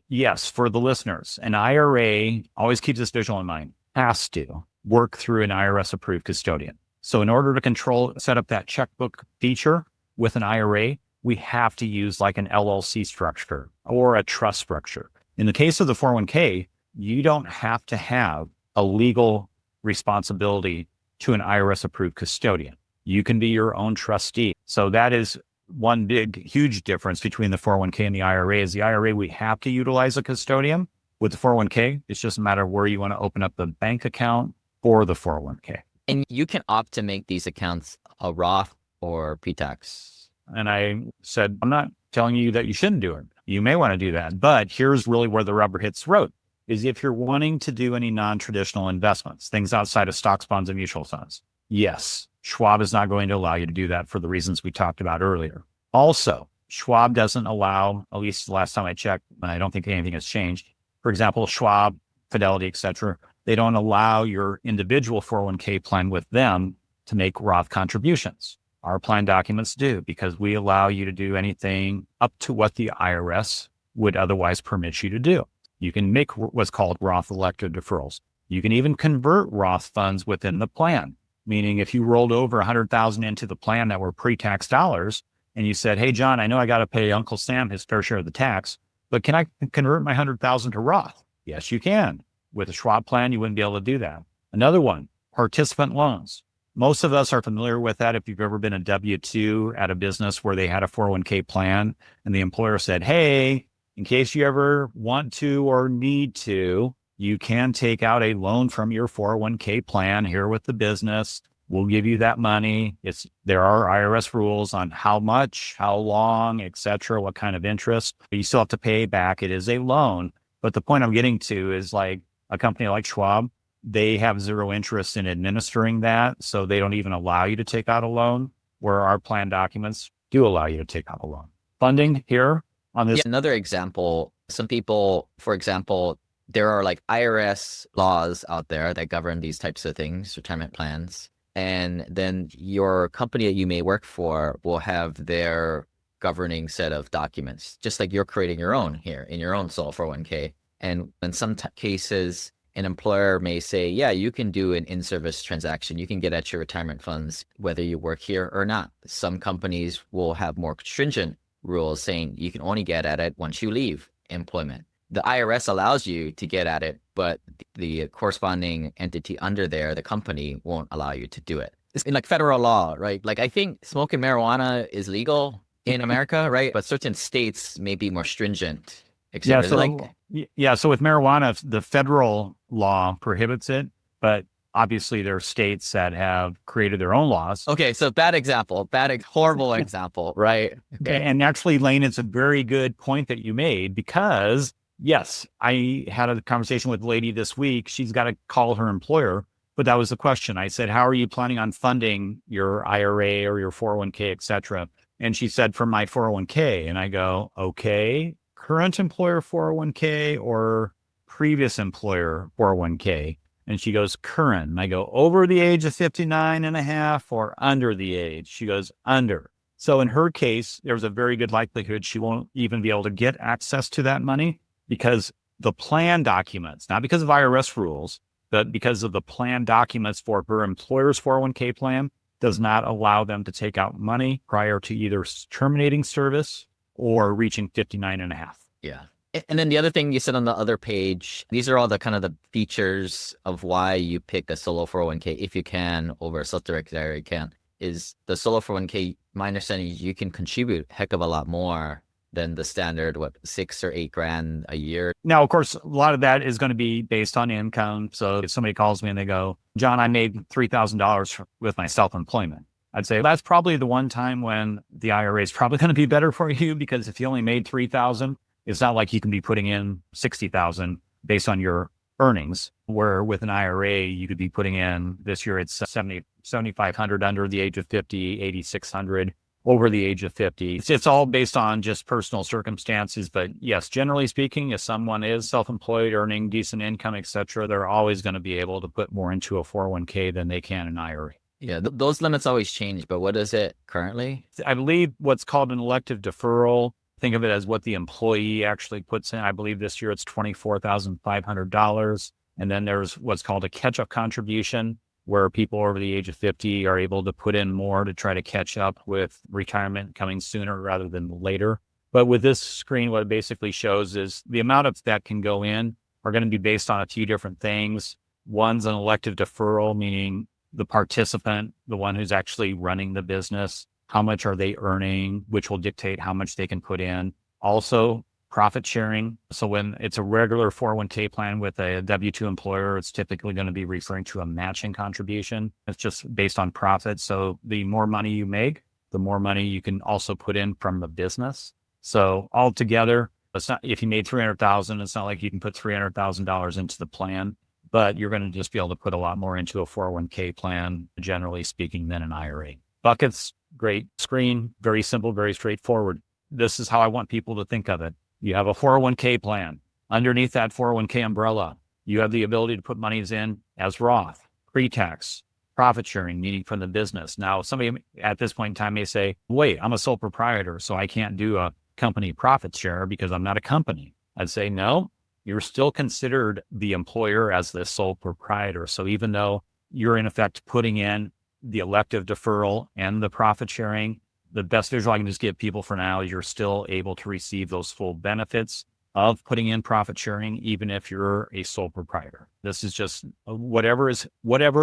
yes, for the listeners, an IRA, always keep this visual in mind, has to work through an IRS-approved custodian. So in order to set up that checkbook feature with an IRA, we have to use like an LLC structure or a trust structure. In the case of the 401k, you don't have to have a legal responsibility to an IRS-approved custodian. You can be your own trustee. So that is one big, huge difference between the 401k and the IRA. Is the IRA, we have to utilize a custodian. With the 401k, it's just a matter of where you want to open up the bank account for the 401k. And you can opt to make these accounts a Roth or pre-tax. And I said, I'm not telling you that you shouldn't do it. You may want to do that. But here's really where the rubber hits the road, is if you're wanting to do any non-traditional investments, things outside of stocks, bonds, and mutual funds. Yes, Schwab is not going to allow you to do that for the reasons we talked about earlier. Also, Schwab doesn't allow, at least the last time I checked, I don't think anything has changed. For example, Schwab, Fidelity, et cetera, they don't allow your individual 401k plan with them to make Roth contributions. Our plan documents do, because we allow you to do anything up to what the IRS would otherwise permit you to do. You can make what's called Roth elected deferrals. You can even convert Roth funds within the plan, meaning if you rolled over $100,000 into the plan that were pre-tax dollars, and you said, hey, John, I know I got to pay Uncle Sam his fair share of the tax, but can I convert my $100,000 to Roth? Yes, you can. With a Schwab plan, you wouldn't be able to do that. Another one, participant loans. Most of us are familiar with that. If you've ever been a W-2 at a business where they had a 401k plan and the employer said, hey, in case you ever want to or need to, you can take out a loan from your 401k plan here with the business. We'll give you that money. There are IRS rules on how much, how long, et cetera, what kind of interest. But you still have to pay back. It is a loan. But the point I'm getting to is like a company like Schwab, they have zero interest in administering that. So they don't even allow you to take out a loan, where our plan documents do allow you to take out a loan. Funding here on this. Yeah, another example, some people, for example, there are like IRS laws out there that govern these types of things, retirement plans. And then your company that you may work for will have their governing set of documents, just like you're creating your own here in your own solo 401k. And in some cases, an employer may say, yeah, you can do an in-service transaction. You can get at your retirement funds, whether you work here or not. Some companies will have more stringent rules saying you can only get at it once you leave employment. The IRS allows you to get at it, but the corresponding entity under there, the company, won't allow you to do it. It's in like federal law, right? Like I think smoking marijuana is legal in America, right? But certain states may be more stringent. Yeah, so with marijuana, the federal law prohibits it, but obviously there are states that have created their own laws. Okay, so horrible example, right? Okay. And actually, Lane, it's a very good point that you made, because yes, I had a conversation with a lady this week. She's got to call her employer, but that was the question. I said, how are you planning on funding your IRA or your 401k, et cetera? And she said, from my 401k. And I go, okay, current employer 401k or previous employer 401k? And she goes, current. And I go, over the age of 59 and a half or under the age? She goes, under. So in her case, there's a very good likelihood she won't even be able to get access to that money, because the plan documents, not because of IRS rules, but because of the plan documents for her employer's 401k plan, does not allow them to take out money prior to either terminating service or reaching 59 and a half. Yeah. And then the other thing you said on the other page, these are all the kind of the features of why you pick a solo 401k if you can over a self-directed IRA you can, is the solo 401k, my understanding is you can contribute a heck of a lot more than the standard, $6,000 or $8,000 a year. Now, of course, a lot of that is going to be based on income. So if somebody calls me and they go, John, I made $3,000 with my self-employment, I'd say that's probably the one time when the IRA is probably going to be better for you, because if you only made $3,000, it's not like you can be putting in $60,000 based on your earnings, where with an IRA, you could be putting in, this year it's $7,500 under the age of 50, $8,600 over the age of 50. It's all based on just personal circumstances. But yes, generally speaking, if someone is self-employed, earning decent income, et cetera, they're always going to be able to put more into a 401k than they can an IRA. Yeah, those limits always change, but what is it currently? I believe what's called an elective deferral, think of it as what the employee actually puts in. I believe this year it's $24,500. And then there's what's called a catch-up contribution, where people over the age of 50 are able to put in more to try to catch up with retirement coming sooner rather than later. But with this screen, what it basically shows is the amount of that can go in are going to be based on a few different things. One's an elective deferral, meaning the participant, the one who's actually running the business, how much are they earning, which will dictate how much they can put in. Also, profit sharing. So when it's a regular 401k plan with a W-2 employer, it's typically going to be referring to a matching contribution. It's just based on profit. So the more money you make, the more money you can also put in from the business. So altogether, it's not, if you made $300,000, it's not like you can put $300,000 into the plan, but you're going to just be able to put a lot more into a 401k plan, generally speaking, than an IRA. Buckets, great screen, very simple, very straightforward. This is how I want people to think of it. You have a 401k plan. Underneath that 401k umbrella, you have the ability to put monies in as Roth, pre-tax, profit sharing, meaning from the business. Now, somebody at this point in time may say, wait, I'm a sole proprietor, so I can't do a company profit share because I'm not a company. I'd say, no, you're still considered the employer as the sole proprietor. So even though you're in effect putting in the elective deferral and the profit sharing, the best visual I can just give people for now is you're still able to receive those full benefits of putting in profit sharing, even if you're a sole proprietor. This is just whatever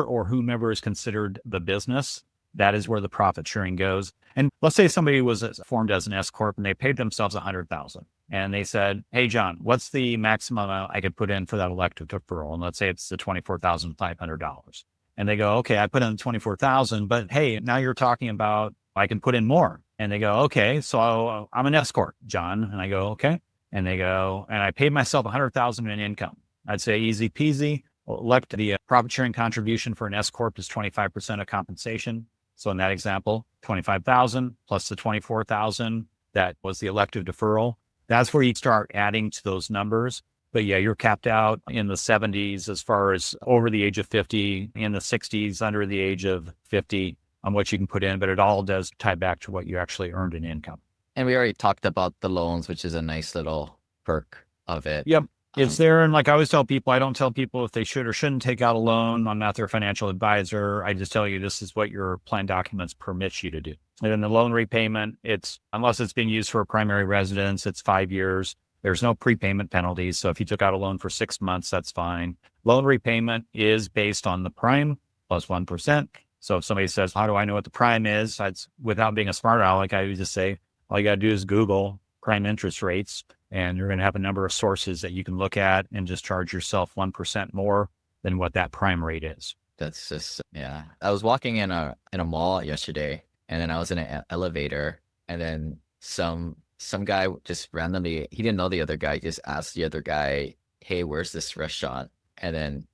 or whomever is considered the business. That is where the profit sharing goes. And let's say somebody was formed as an S Corp and they paid themselves $100,000. And they said, hey, John, what's the maximum amount I could put in for that elective deferral? And let's say it's the $24,500. And they go, okay, I put in $24,000, but hey, now you're talking about I can put in more. And they go, okay, so I'm an S Corp, John. And I go, okay. And they go, and I paid myself $100,000 in income. I'd say easy peasy. Elect the profit sharing contribution for an S Corp is 25% of compensation. So in that example, 25,000 plus the 24,000, that was the elective deferral. That's where you start adding to those numbers. But yeah, you're capped out in the 70s as far as over the age of 50, in the 60s under the age of 50 on what you can put in, but it all does tie back to what you actually earned in income. And we already talked about the loans, which is a nice little perk of it. Yep. It's there. And like I always tell people, I don't tell people if they should or shouldn't take out a loan. I'm not their financial advisor. I just tell you, this is what your plan documents permit you to do. And then the loan repayment, it's, unless it's being used for a primary residence, it's 5 years. There's no prepayment penalties. So if you took out a loan for 6 months, that's fine. Loan repayment is based on the prime plus 1%. So if somebody says, how do I know what the prime is? Without being a smart aleck, I would just say, all you got to do is Google prime interest rates, and you're going to have a number of sources that you can look at and just charge yourself 1% more than what that prime rate is. That's just, yeah. I was walking in a mall yesterday, and then I was in an elevator, and then some guy just randomly, he didn't know the other guy, just asked the other guy, hey, where's this restaurant? And then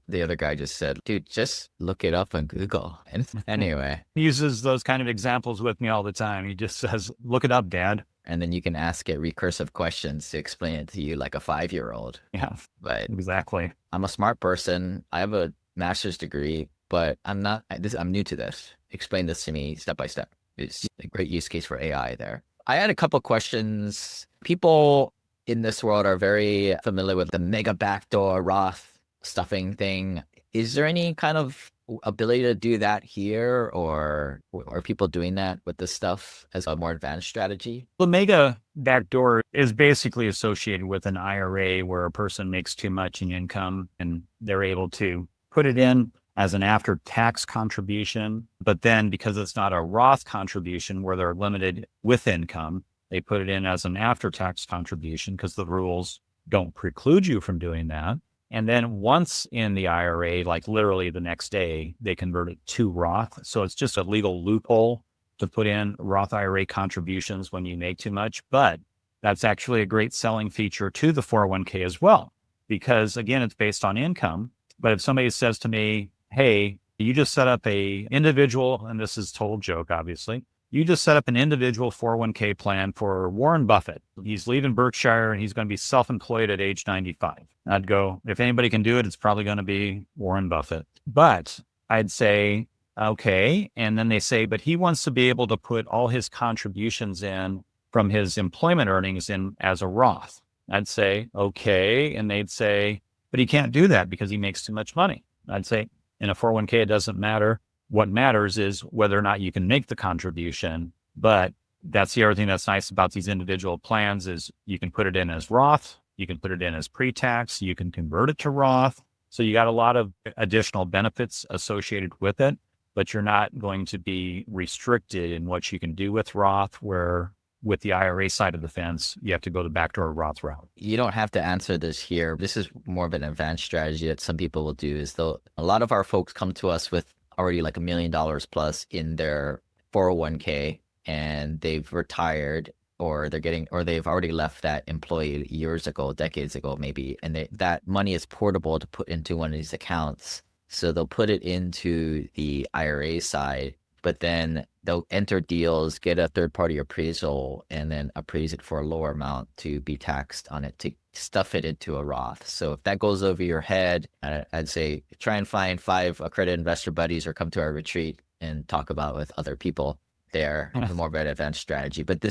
the other guy just said, dude, just look it up on Google. And anyway. He uses those kind of examples with me all the time. He just says, look it up, Dad. And then you can ask it recursive questions to explain it to you like a 5-year-old. Yeah, but exactly. I'm a smart person. I have a master's degree, but I'm new to this. Explain this to me step by step. It's a great use case for AI there. I had a couple questions. People in this world are very familiar with the mega backdoor Roth stuffing thing. Is there any kind of ability to do that here, or are people doing that with this stuff as a more advanced strategy? The mega backdoor is basically associated with an IRA where a person makes too much in income and they're able to put it in as an after-tax contribution. But then because it's not a Roth contribution where they're limited with income, they put it in as an after-tax contribution because the rules don't preclude you from doing that. And then once in the IRA, like literally the next day, they convert it to Roth. So it's just a legal loophole to put in Roth IRA contributions when you make too much. But that's actually a great selling feature to the 401k as well, because again, it's based on income. But if somebody says to me, hey, you just set up a individual, and this is total joke, obviously, You just set up an individual 401k plan for Warren Buffett. He's leaving Berkshire and he's going to be self-employed at age 95. I'd go, if anybody can do it, it's probably going to be Warren Buffett. But I'd say, okay. And then they say, but he wants to be able to put all his contributions in from his employment earnings in as a Roth. I'd say, okay. And they'd say, but he can't do that because he makes too much money. I'd say, in a 401k, it doesn't matter. What matters is whether or not you can make the contribution. But that's the other thing that's nice about these individual plans is you can put it in as Roth, you can put it in as pre-tax, you can convert it to Roth. So you got a lot of additional benefits associated with it, but you're not going to be restricted in what you can do with Roth, where with the IRA side of the fence, you have to go the backdoor Roth route. You don't have to answer this here. This is more of an advanced strategy that some people will do is a lot of our folks come to us with already like $1 million plus in their 401k and they've retired or they've already left that employee years ago, decades ago, maybe. And that money is portable to put into one of these accounts. So they'll put it into the IRA side, but then they'll enter deals, get a third-party appraisal, and then appraise it for a lower amount to be taxed on it, to stuff it into a Roth. So if that goes over your head, I'd say try and find 5 accredited investor buddies or come to our retreat and talk about it with other people there. More of an advanced strategy. But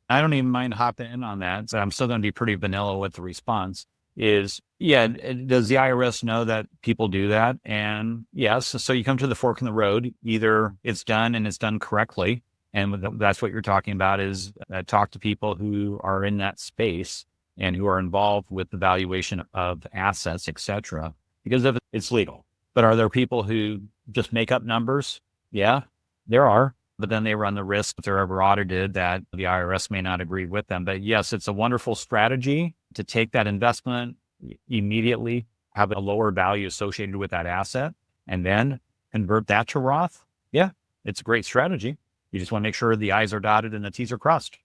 I don't even mind hopping in on that. So I'm still going to be pretty vanilla with the response. Does the IRS know that people do that? And yes, so you come to the fork in the road. Either it's done and it's done correctly, and that's what you're talking about is talk to people who are in that space and who are involved with the valuation of assets, et cetera, because if it's legal. But are there people who just make up numbers? Yeah, there are. But then they run the risk if they're ever audited that the IRS may not agree with them. But yes, it's a wonderful strategy to take that investment immediately, have a lower value associated with that asset, and then convert that to Roth. Yeah, it's a great strategy. You just want to make sure the I's are dotted and the T's are crossed.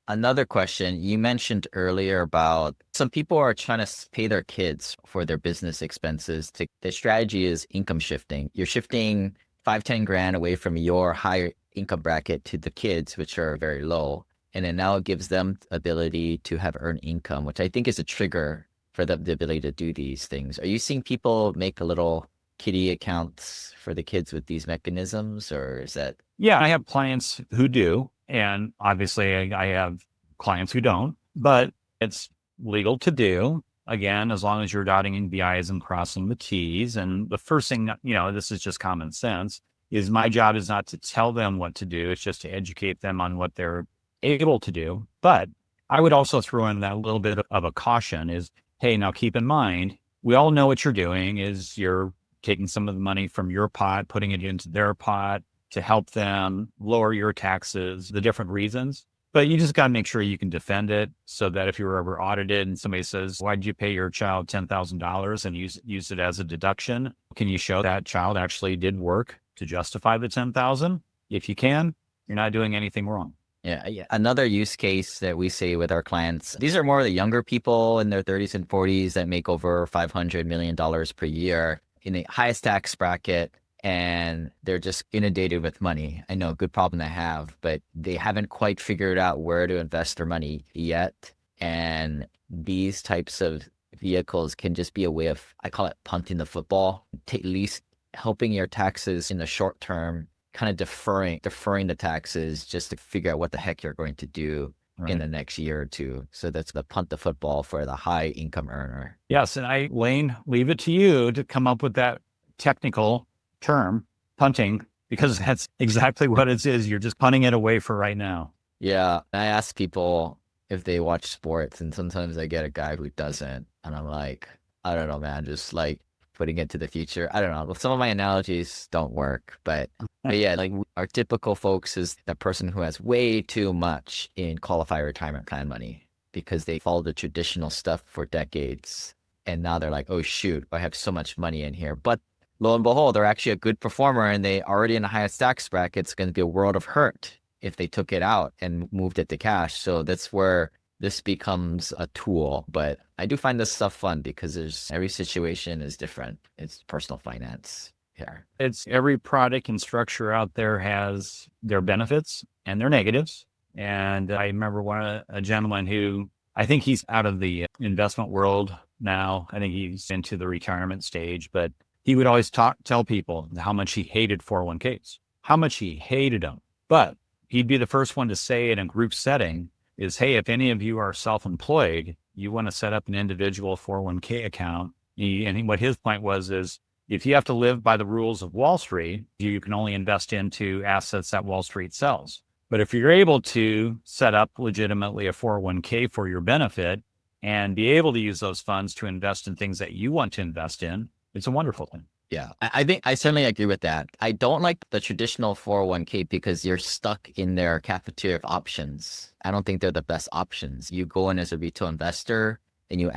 Another question, you mentioned earlier about some people are trying to pay their kids for their business expenses. The strategy is income shifting. You're shifting 5-10 grand away from your higher income bracket to the kids, which are very low. And then now it gives them ability to have earned income, which I think is a trigger for them, the ability to do these things. Are you seeing people make a little kiddie accounts for the kids with these mechanisms, or is that? Yeah, I have clients who do. And obviously I have clients who don't, but it's legal to do. Again, as long as you're dotting the I's and crossing the T's. And the first thing, this is just common sense, is my job is not to tell them what to do. It's just to educate them on what they're able to do. But I would also throw in that little bit of a caution is, hey, now keep in mind, we all know what you're doing is you're taking some of the money from your pot, putting it into their pot to help them lower your taxes, the different reasons. But you just got to make sure you can defend it so that if you were ever audited and somebody says, why did you pay your child $10,000 and use it as a deduction? Can you show that child actually did work to justify the $10,000? If you can, you're not doing anything wrong. Yeah. Another use case that we say with our clients, these are more the younger people in their 30s and 40s that make over $500 million per year in the highest tax bracket. And they're just inundated with money. I know, good problem to have, but they haven't quite figured out where to invest their money yet. And these types of vehicles can just be a way of, I call it punting the football, at least helping your taxes in the short term, kind of deferring the taxes just to figure out what the heck you're going to do in the next year or two. So that's the punt the football for the high income earner. Yes. And Lane, leave it to you to come up with that technical term, punting, because that's exactly what it is. You're just punting it away for right now. Yeah. I ask people if they watch sports, and sometimes I get a guy who doesn't. And I'm like, I don't know, man, just like putting it to the future. I don't know. Well, some of my analogies don't work, but yeah, like our typical folks is the person who has way too much in qualified retirement plan money because they followed the traditional stuff for decades. And now they're like, oh, shoot, I have so much money in here. But lo and behold, they're actually a good performer and they already in the highest tax bracket. It's going to be a world of hurt if they took it out and moved it to cash. So that's where this becomes a tool. But I do find this stuff fun because every situation is different. It's personal finance. here? It's every product and structure out there has their benefits and their negatives. And I remember a gentleman who, I think he's out of the investment world now. I think he's into the retirement stage, but he would always tell people how much he hated 401ks, how much he hated them. But he'd be the first one to say in a group setting is, hey, if any of you are self-employed, you want to set up an individual 401k account. What his point was is, if you have to live by the rules of Wall Street, you can only invest into assets that Wall Street sells. But if you're able to set up legitimately a 401k for your benefit and be able to use those funds to invest in things that you want to invest in, it's a wonderful thing. Yeah, I think I certainly agree with that. I don't like the traditional 401k because you're stuck in their cafeteria of options. I don't think they're the best options. You go in as a retail investor and you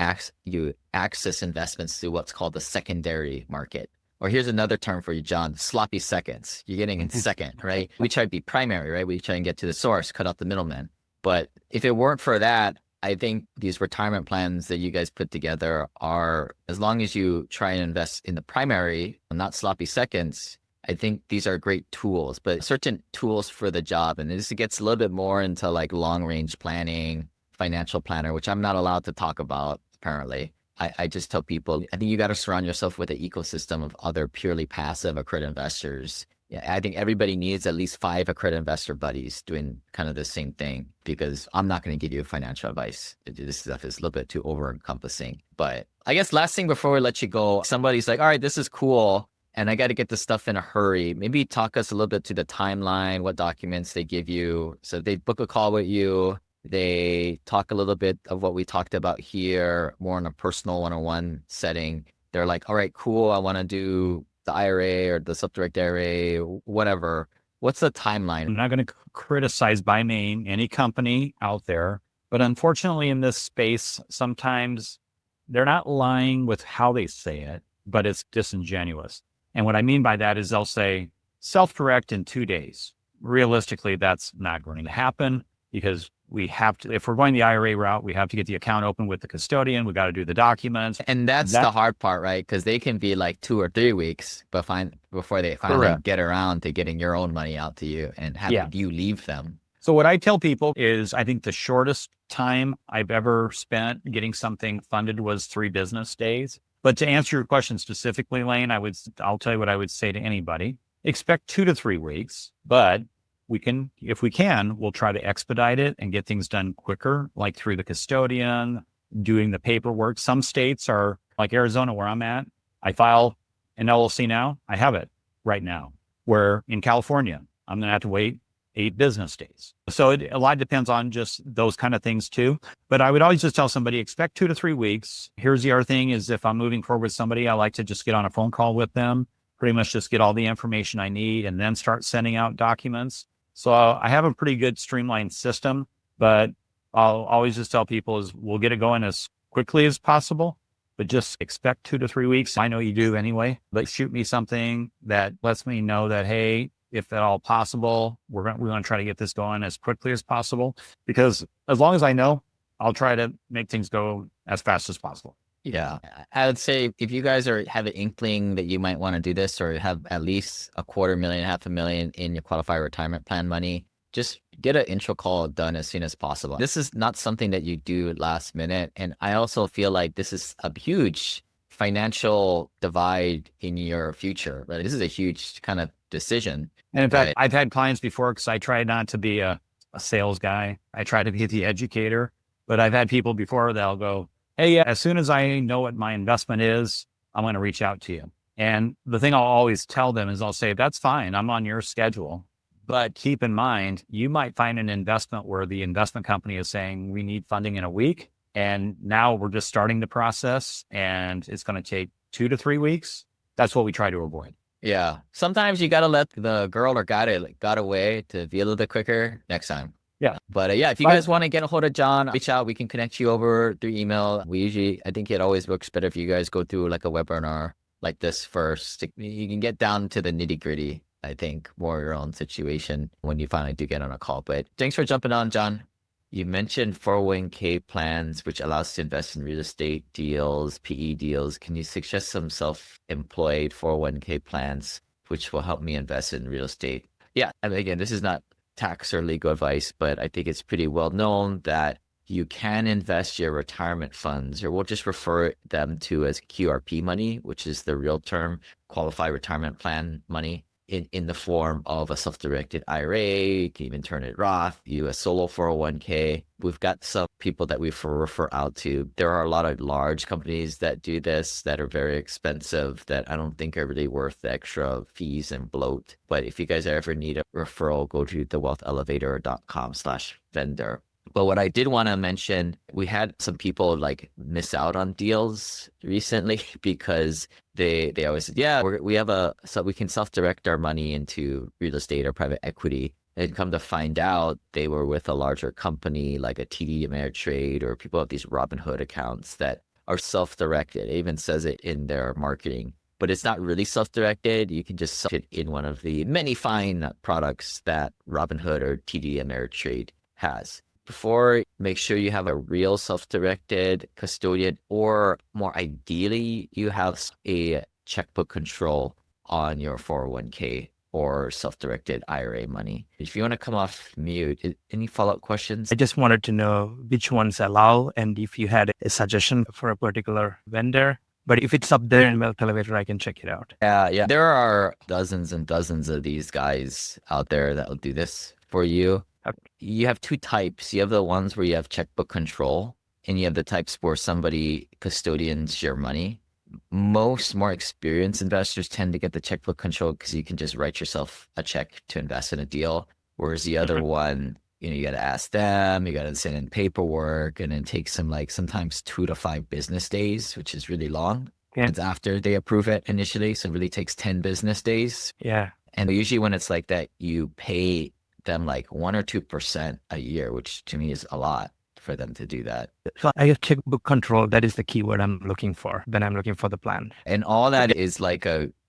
access investments through what's called the secondary market. Or here's another term for you, John, sloppy seconds. You're getting in second, right? We try to be primary, right? We try and get to the source, cut out the middleman. But if it weren't for that, I think these retirement plans that you guys put together are, as long as you try and invest in the primary, not sloppy seconds, I think these are great tools, but certain tools for the job. And this gets a little bit more into like long range planning, financial planner, which I'm not allowed to talk about, apparently. I just tell people, I think you got to surround yourself with an ecosystem of other purely passive accredited investors. Yeah, I think everybody needs at least 5 accredited investor buddies doing kind of the same thing, because I'm not going to give you financial advice. This stuff is a little bit too over encompassing. But I guess last thing before we let you go, somebody's like, all right, this is cool, and I got to get this stuff in a hurry. Maybe talk us a little bit to the timeline, what documents they give you. So they book a call with you. They talk a little bit of what we talked about here, more in a personal one-on-one setting. They're like, all right, cool. I want to do the IRA or the subdirect IRA, whatever. What's the timeline? I'm not going to criticize by name any company out there, but unfortunately in this space, sometimes they're not lying with how they say it, but it's disingenuous. And what I mean by that is they'll say self-direct in 2 days. Realistically, that's not going to happen, because we have to, if we're going the IRA route, we have to get the account open with the custodian. We got to do the documents. And that's the hard part, right? Because they can be like 2 or 3 weeks before they finally get around to getting your own money out to you and have you leave them. So what I tell people is, I think the shortest time I've ever spent getting something funded was 3 business days. But to answer your question specifically, Lane, I'll tell you what I would say to anybody. Expect 2 to 3 weeks, but if we can, we'll try to expedite it and get things done quicker, like through the custodian, doing the paperwork. Some states are like Arizona, where I'm at. I file an LLC now. I have it right now. Where in California, I'm going to have to wait 8 business days. So a lot depends on just those kind of things too. But I would always just tell somebody, expect 2 to 3 weeks. Here's the other thing is, if I'm moving forward with somebody, I like to just get on a phone call with them, pretty much just get all the information I need and then start sending out documents. So I have a pretty good streamlined system, but I'll always just tell people is we'll get it going as quickly as possible, but just expect 2 to 3 weeks. I know you do anyway, but shoot me something that lets me know that, hey, if at all possible, we're going to try to get this going as quickly as possible, because as long as I know, I'll try to make things go as fast as possible. Yeah, I would say if you guys have an inkling that you might want to do this, or have at least $250,000, $500,000 in your qualified retirement plan money, just get an intro call done as soon as possible. This is not something that you do last minute. And I also feel like this is a huge financial divide in your future, right? This is a huge kind of decision. And in fact, I've had clients before, because I try not to be a sales guy. I try to be the educator, but I've had people before that'll go, hey, as soon as I know what my investment is, I'm going to reach out to you. And the thing I'll always tell them is I'll say, that's fine. I'm on your schedule. But keep in mind, you might find an investment where the investment company is saying we need funding in a week. And now we're just starting the process and it's going to take 2 to 3 weeks. That's what we try to avoid. Yeah. Sometimes you got to let the girl or guy that got away to be a little bit quicker next time. Yeah. But if you guys want to get a hold of John, reach out. We can connect you over through email. I think it always works better if you guys go through like a webinar like this first. You can get down to the nitty gritty, I think, more your own situation when you finally do get on a call. But thanks for jumping on, John. You mentioned 401k plans, which allows to invest in real estate deals, PE deals. Can you suggest some self-employed 401k plans, which will help me invest in real estate? Yeah. And again, this is not tax or legal advice, but I think it's pretty well known that you can invest your retirement funds, or we'll just refer them to as QRP money, which is the real term, qualified retirement plan money, in the form of a self-directed IRA. You can even turn it Roth, a solo 401k. We've got some people that we refer out to. There are a lot of large companies that do this that are very expensive that I don't think are really worth the extra fees and bloat. But if you guys ever need a referral, go to thewealthelevator.com/vendor. But what I did want to mention, we had some people like miss out on deals recently because they always said, yeah, so we can self-direct our money into real estate or private equity. And come to find out, they were with a larger company like a TD Ameritrade, or people have these Robinhood accounts that are self-directed. It even says it in their marketing, but it's not really self-directed. You can just sell it in one of the many fine products that Robinhood or TD Ameritrade has. Before, make sure you have a real self-directed custodian, or more ideally, you have a checkbook control on your 401k or self-directed IRA money. If you want to come off mute, any follow-up questions? I just wanted to know which ones allow, and if you had a suggestion for a particular vendor. But if it's up there in Wealth Elevator, I can check it out. Yeah. There are dozens and dozens of these guys out there that will do this for you. You have two types. You have the ones where you have checkbook control, and you have the types where somebody custodians your money. Most more experienced investors tend to get the checkbook control because you can just write yourself a check to invest in a deal. Whereas the other one, you got to ask them, you got to send in paperwork, and it takes them sometimes 2 to 5 business days, which is really long. Yeah. It's after they approve it initially. So it really takes 10 business days. Yeah. And usually when it's like that, you pay them 1 or 2% a year, which to me is a lot for them to do that. So I guess checkbook control, that is the keyword I'm looking for when I'm looking for the plan. And all that is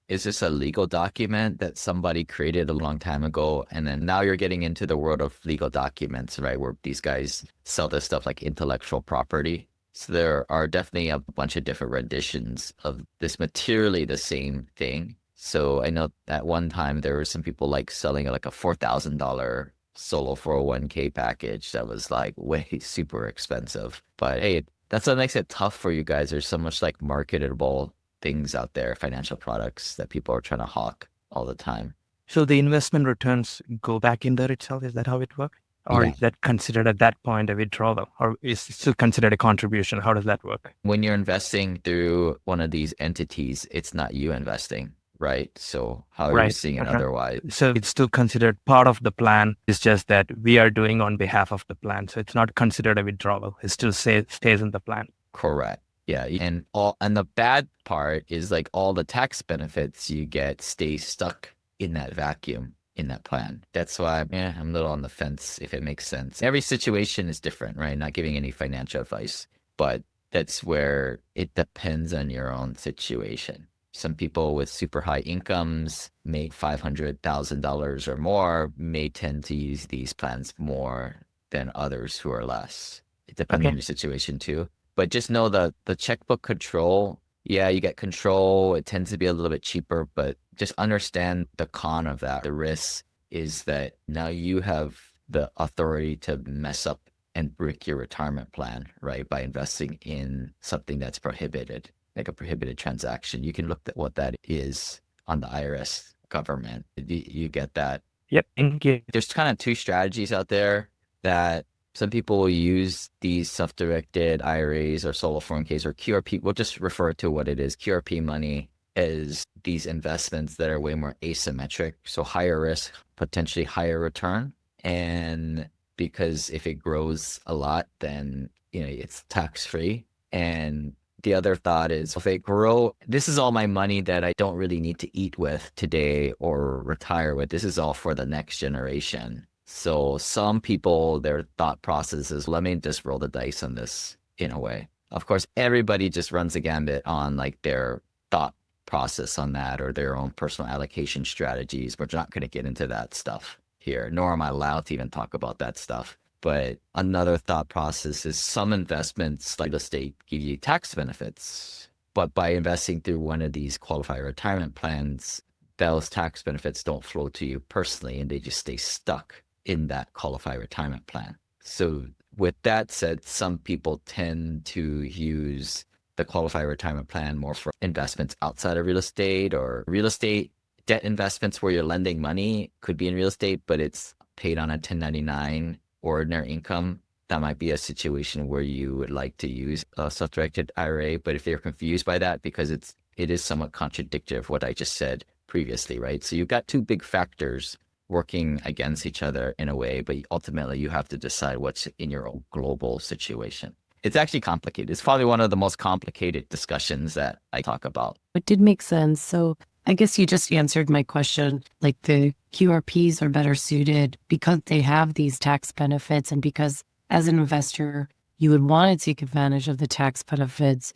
just a legal document that somebody created a long time ago. And then now you're getting into the world of legal documents, right? Where these guys sell this stuff like intellectual property. So there are definitely a bunch of different renditions of this materially the same thing. So I know at one time there were some people selling a $4,000 solo 401k package that was way super expensive. But hey, that's what makes it tough for you guys. There's so much marketable things out there, financial products that people are trying to hawk all the time. So the investment returns go back in there itself. Is that how it works? Or is that considered at that point a withdrawal, or is it still considered a contribution? How does that work? When you're investing through one of these entities, it's not you investing. Right. So how are you seeing it otherwise? So it's still considered part of the plan. It's just that we are doing on behalf of the plan. So it's not considered a withdrawal. It still stays in the plan. Correct. Yeah. And the bad part is all the tax benefits you get stay stuck in that vacuum in that plan. That's why I'm a little on the fence, if it makes sense. Every situation is different, right? Not giving any financial advice, but that's where it depends on your own situation. Some people with super high incomes, make $500,000 or more, may tend to use these plans more than others who are less. It depends on your situation too. But just know the checkbook control, you get control. It tends to be a little bit cheaper, but just understand the con of that. The risk is that now you have the authority to mess up and brick your retirement plan, right? By investing in something that's prohibited. Like a prohibited transaction. You can look at what that is on the IRS government. You get that. Yep. Thank you. There's kind of two strategies out there that some people will use these self-directed IRAs or solo 401ks or QRP. We'll just refer to what it is. QRP money is these investments that are way more asymmetric. So higher risk, potentially higher return. And because if it grows a lot, then it's tax-free. And the other thought is, if it grow, this is all my money that I don't really need to eat with today or retire with. This is all for the next generation. So some people, their thought process is, let me just roll the dice on this in a way. Of course, everybody just runs a gambit on their thought process on that or their own personal allocation strategies. We're not going to get into that stuff here, nor am I allowed to even talk about that stuff. But another thought process is some investments like real estate give you tax benefits. But by investing through one of these qualified retirement plans, those tax benefits don't flow to you personally and they just stay stuck in that qualified retirement plan. So with that said, some people tend to use the qualified retirement plan more for investments outside of real estate or real estate debt investments where you're lending money could be in real estate, but it's paid on a 1099 ordinary income. That might be a situation where you would like to use a self-directed IRA. But if you're confused by that, because it is somewhat contradictory of what I just said previously, right? So you've got two big factors working against each other in a way, but ultimately you have to decide what's in your own global situation. It's actually complicated. It's probably one of the most complicated discussions that I talk about. It did make sense. So I guess you just answered my question. Like the QRPs are better suited because they have these tax benefits, and because as an investor, you would want to take advantage of the tax benefits.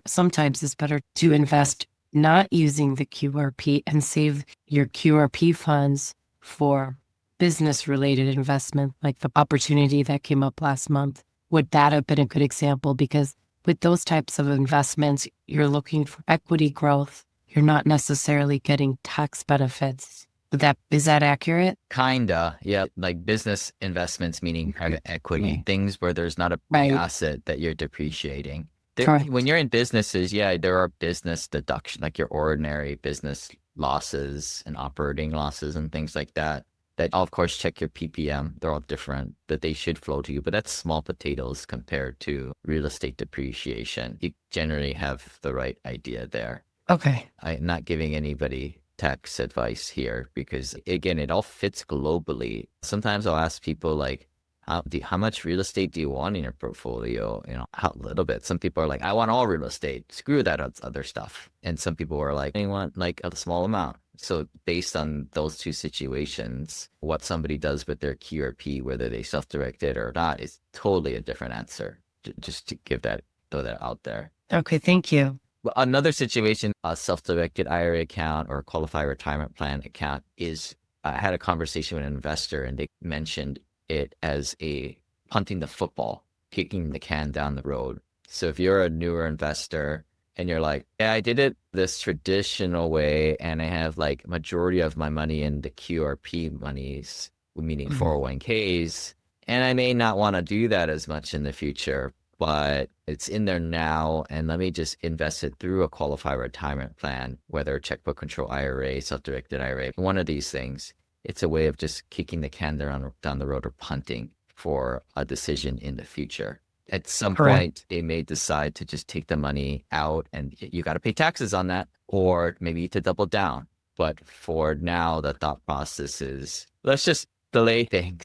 Sometimes it's better to invest not using the QRP and save your QRP funds for business-related investment, like the opportunity that came up last month. Would that have been a good example? Because with those types of investments, you're looking for equity growth. You're not necessarily getting tax benefits. Is that accurate? Kinda, yeah. Like business investments, meaning private equity, things where there's not a big asset that you're depreciating. Correct. When you're in businesses, yeah, there are business deduction, like your ordinary business losses and operating losses and things like that. That I'll of course check your PPM. They're all different, but they should flow to you. But that's small potatoes compared to real estate depreciation. You generally have the right idea there. Okay. I'm not giving anybody tax advice here because, again, it all fits globally. Sometimes I'll ask people like, how much real estate do you want in your portfolio? How little bit. Some people are like, I want all real estate. Screw that other stuff. And some people are like, I want like a small amount. So based on those two situations, what somebody does with their QRP, whether they self-directed or not, is totally a different answer. Just to throw that out there. Okay, thank you. Another situation, a self-directed IRA account or a qualified retirement plan account is, I had a conversation with an investor and they mentioned it as punting the football, kicking the can down the road. So if you're a newer investor and you're like, yeah, I did it this traditional way and I have like majority of my money in the QRP monies, meaning 401ks, and I may not want to do that as much in the future, but it's in there now, and let me just invest it through a qualified retirement plan, whether checkbook control IRA, self-directed IRA, one of these things. It's a way of just kicking the can down the road or punting for a decision in the future. At some point, they may decide to just take the money out and you got to pay taxes on that, or maybe to double down. But for now, the thought process is, let's just delay things.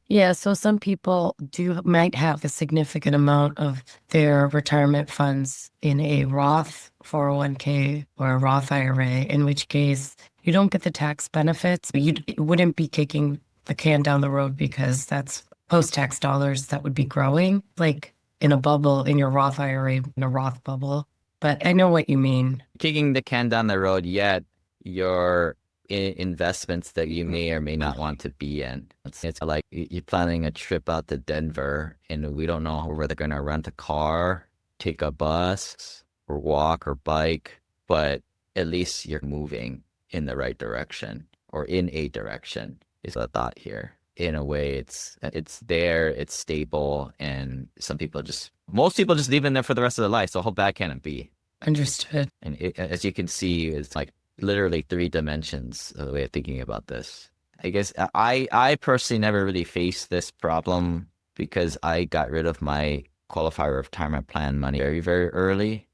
Yeah, so some people might have a significant amount of their retirement funds in a Roth 401k or a Roth IRA, in which case you don't get the tax benefits. You wouldn't be kicking the can down the road because that's post-tax dollars that would be growing, like in a bubble, in your Roth IRA, in a Roth bubble. But I know what you mean. Kicking the can down the road, yet your investments that you may or may not want to be in. It's like you're planning a trip out to Denver and we don't know whether they're going to rent a car, take a bus, or walk or bike, but at least you're moving in the right direction or in a direction is the thought here. In a way, it's there, it's stable, and most people just leave it in there for the rest of their life. So how bad can it be? Understood. And as you can see, it's like literally 3 dimensions of the way of thinking about this. I guess I personally never really faced this problem because I got rid of my qualified retirement plan money very, very early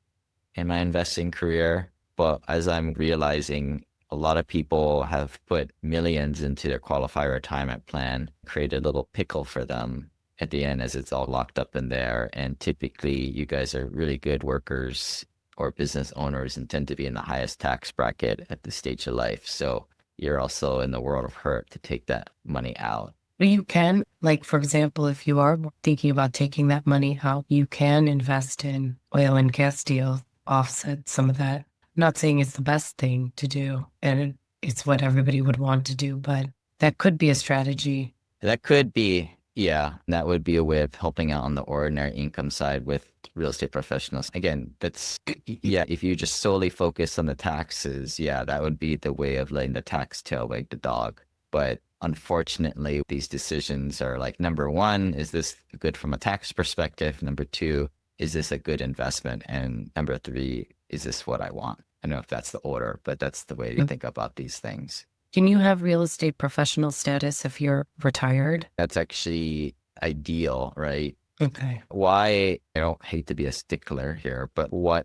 in my investing career. But as I'm realizing, a lot of people have put millions into their qualified retirement plan, created a little pickle for them at the end as it's all locked up in there. And typically you guys are really good workers or business owners and tend to be in the highest tax bracket at this stage of life. So you're also in the world of hurt to take that money out. You can, like, for example, if you are thinking about taking that money out, you can invest in oil and gas deals, offset some of that. I'm not saying it's the best thing to do, and it's what everybody would want to do, but that could be a strategy. That could be. Yeah, that would be a way of helping out on the ordinary income side with real estate professionals. Again, yeah, if you just solely focus on the taxes, yeah, that would be the way of letting the tax tail wag the dog. But unfortunately, these decisions are like, number one, is this good from a tax perspective? Number two, is this a good investment? And number three, is this what I want? I don't know if that's the order, but that's the way to think about these things. Can you have real estate professional status if you're retired? That's actually ideal, right? Okay. Why, I don't hate to be a stickler here, but why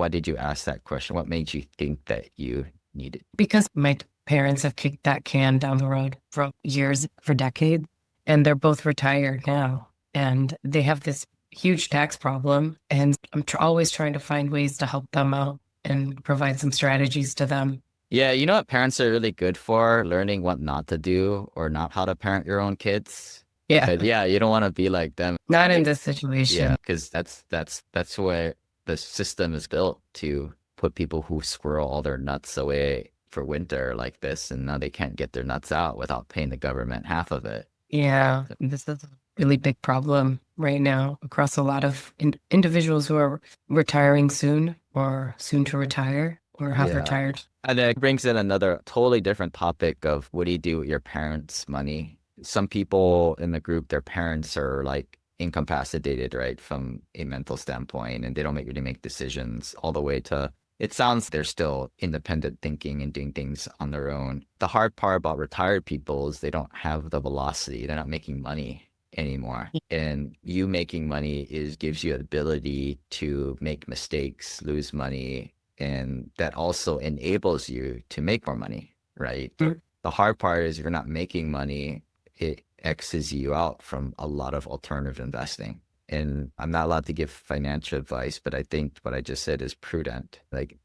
did you ask that question? What made you think that you needed? Because my parents have kicked that can down the road for years, for decades, and they're both retired now. And they have this huge tax problem. And I'm always trying to find ways to help them out and provide some strategies to them. Yeah, you know what parents are really good for? Learning what not to do or not how to parent your own kids. Yeah. But yeah, you don't want to be like them. Not in this situation. Yeah, because that's where the system is built to put people who squirrel all their nuts away for winter like this, and now they can't get their nuts out without paying the government half of it. Yeah, this is a really big problem right now across a lot of individuals who are retiring soon or soon to retire or have retired. And it brings in another totally different topic of what do you do with your parents' money? Some people in the group, their parents are like incapacitated, right, from a mental standpoint, and they don't really make decisions all the way to, it sounds they're still independent thinking and doing things on their own. The hard part about retired people is they don't have the velocity. They're not making money anymore. And you making money gives you the ability to make mistakes, lose money, and that also enables you to make more money, right? Mm-hmm. The hard part is if you're not making money, it X's you out from a lot of alternative investing. And I'm not allowed to give financial advice, but I think what I just said is prudent. Like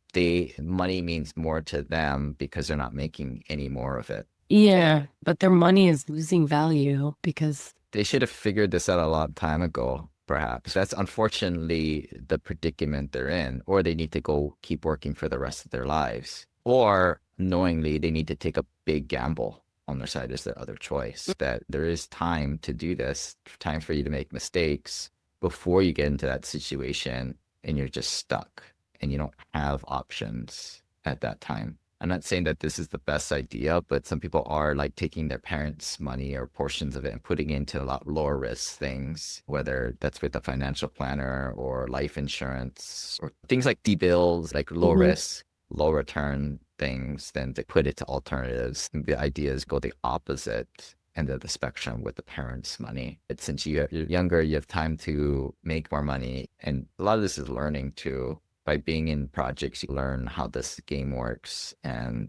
money means more to them because they're not making any more of it. Yeah, but their money is losing value because they should have figured this out a long time ago, perhaps. That's unfortunately the predicament they're in, or they need to go keep working for the rest of their lives, or knowingly they need to take a big gamble on their side is their other choice. That there is time to do this, time for you to make mistakes before you get into that situation and you're just stuck and you don't have options at that time. I'm not saying that this is the best idea, but some people are like taking their parents' money or portions of it and putting it into a lot lower risk things, whether that's with a financial planner or life insurance or things like T-bills, like low risk, low return things, than to put it to alternatives. The idea is go the opposite end of the spectrum with the parents' money. But since you're younger, you have time to make more money. And a lot of this is learning too. By being in projects, you learn how this game works, and